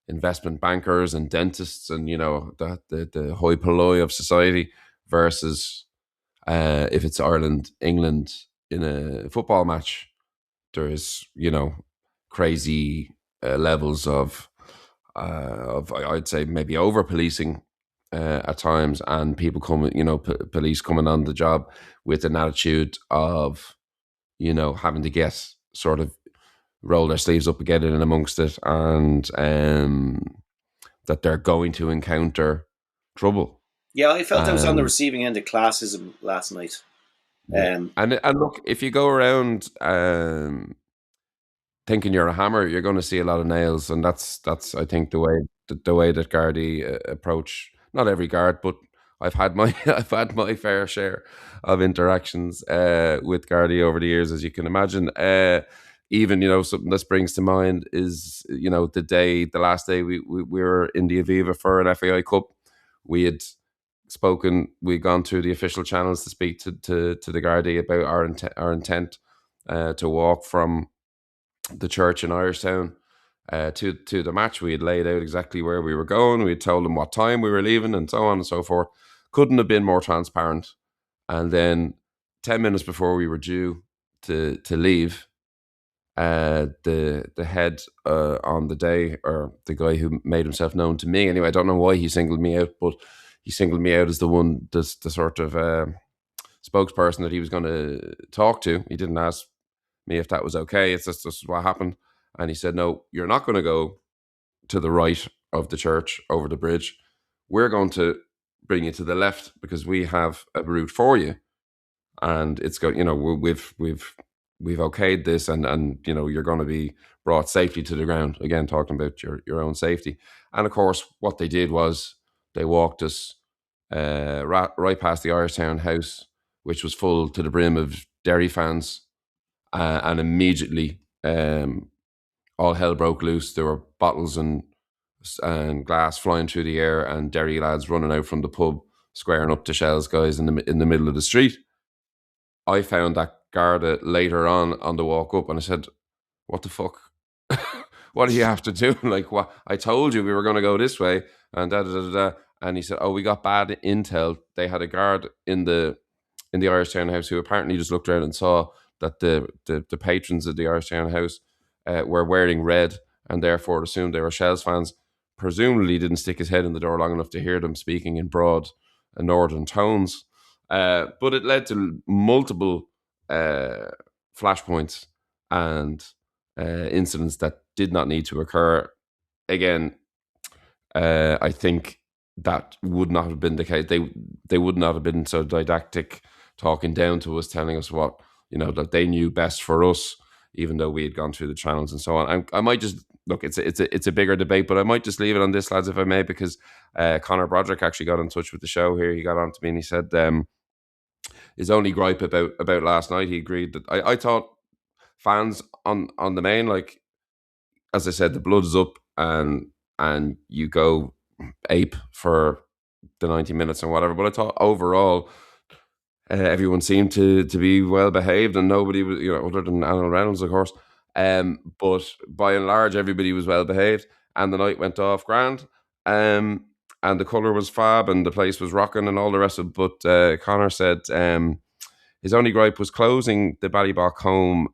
investment bankers and dentists and the hoi polloi of society, versus if it's Ireland England in a football match, there is crazy levels of I'd say maybe over policing at times, and people coming, police coming on the job with an attitude of having to get sort of roll their sleeves up and get in amongst it, and that they're going to encounter trouble. Yeah, I felt I was on the receiving end of classism last night. And look, if you go around thinking you're a hammer, you're going to see a lot of nails, and that's I think the way that Gardaí approach. Not every guard, but I've had my fair share of interactions with Gardaí over the years, as you can imagine. Even something that springs to mind is the last day we were in the Aviva for an FAI Cup. We had we'd gone through the official channels to speak to the Gardaí about our intent to walk from the church in Irishtown to the match. We had laid out exactly where we were going. We had told them what time we were leaving and so on and so forth. Couldn't have been more transparent. And then 10 minutes before we were due to leave, the head on the day, or the guy who made himself known to me anyway, I don't know why he singled me out, but he singled me out as the sort of spokesperson that he was going to talk to. He didn't ask me if that was okay. It's just, this is what happened. And he said, no, you're not going to go to the right of the church over the bridge. We're going to bring you to the left because we have a route for you. And it's got, we've okayed this, and you're going to be brought safely to the ground. Again, talking about your own safety. And of course, what they did was they walked us right past the Irishtown house, which was full to the brim of Derry fans. And immediately, all hell broke loose. There were bottles and glass flying through the air, and Derry lads running out from the pub, squaring up to Shell's guys in the middle of the street. I found that Garda later on the walk up, and I said, "What the fuck? What do you have to do? Like, what? I told you we were going to go this way." And da da da da. And he said, "Oh, we got bad intel. They had a guard in the Irishtown house who apparently just looked around and saw that the patrons of the Irishtown house were wearing red, and therefore assumed they were Shells fans. Presumably didn't stick his head in the door long enough to hear them speaking in broad northern tones. But it led to multiple flashpoints and incidents that did not need to occur. Again, I think that would not have been the case. They would not have been so didactic, talking down to us, telling us what, that they knew best for us, even though we had gone through the channels and so on. I might just look. It's a bigger debate, but I might just leave it on this, lads, if I may, because Conor Broderick actually got in touch with the show here. He got on to me and he said his only gripe about last night. He agreed that I thought fans on the main, like, as I said, the blood is up and you go ape for the 90 minutes and whatever. But I thought overall, everyone seemed to be well behaved, and nobody was, other than Alan Reynolds, of course. But by and large, everybody was well behaved, and the night went off grand. And the colour was fab, and the place was rocking, and all the rest of it. But Conor said His only gripe was closing the Ballybough home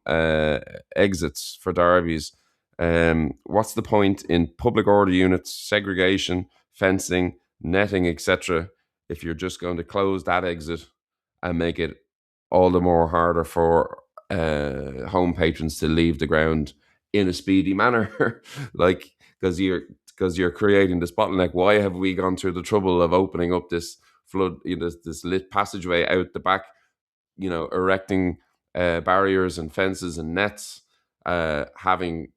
exits for derbies. What's the point in public order units, segregation, fencing, netting, etc., if you're just going to close that exit and make it all the more harder for home patrons to leave the ground in a speedy manner? Like, because you're creating this bottleneck. Why have we gone through the trouble of opening up this this lit passageway out the back, erecting barriers and fences and nets, having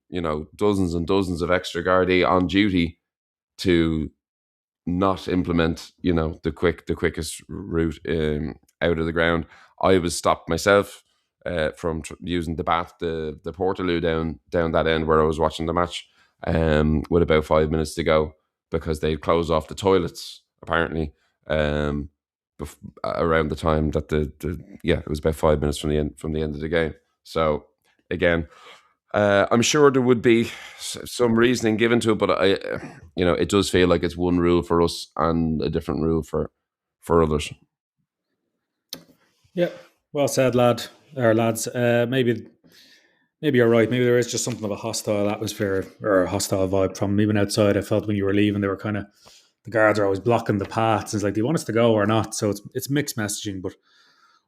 dozens and dozens of extra Gardaí on duty to not implement the quickest route out of the ground. I was stopped myself from using the Portaloo down that end where I was watching the match, with about 5 minutes to go, because they'd closed off the toilets apparently around the time that it was about 5 minutes from the end of the game. So again, I'm sure there would be some reasoning given to it, but it does feel like it's one rule for us and a different rule for others. Yeah, well said, lads. Maybe you're right. Maybe there is just something of a hostile atmosphere or a hostile vibe from even outside. I felt when you were leaving, they were kind of, the guards are always blocking the paths. It's like, do you want us to go or not? So it's mixed messaging, but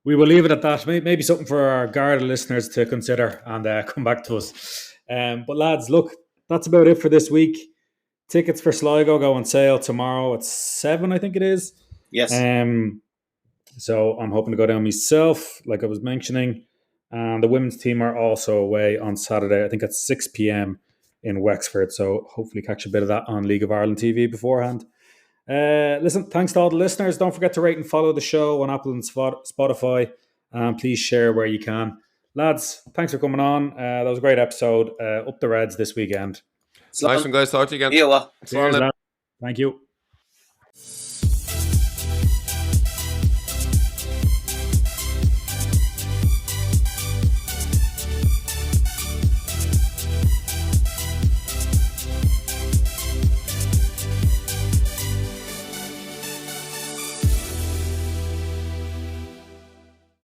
we will leave it at that. Maybe something for our Garda listeners to consider and come back to us. But lads, look, that's about it for this week. Tickets for Sligo go on sale tomorrow at 7, I think it is. Yes. So I'm hoping to go down myself, like I was mentioning. And the women's team are also away on Saturday, I think at 6 p.m. in Wexford. So hopefully catch a bit of that on League of Ireland TV beforehand. Listen, thanks to all the listeners. Don't forget to rate and follow the show on Apple and Spotify. Please share where you can. Lads, thanks for coming on. That was a great episode. Up the Reds this weekend. Nice one, guys. Talk to you again. Yeah, well. Cheers, lads. Thank you.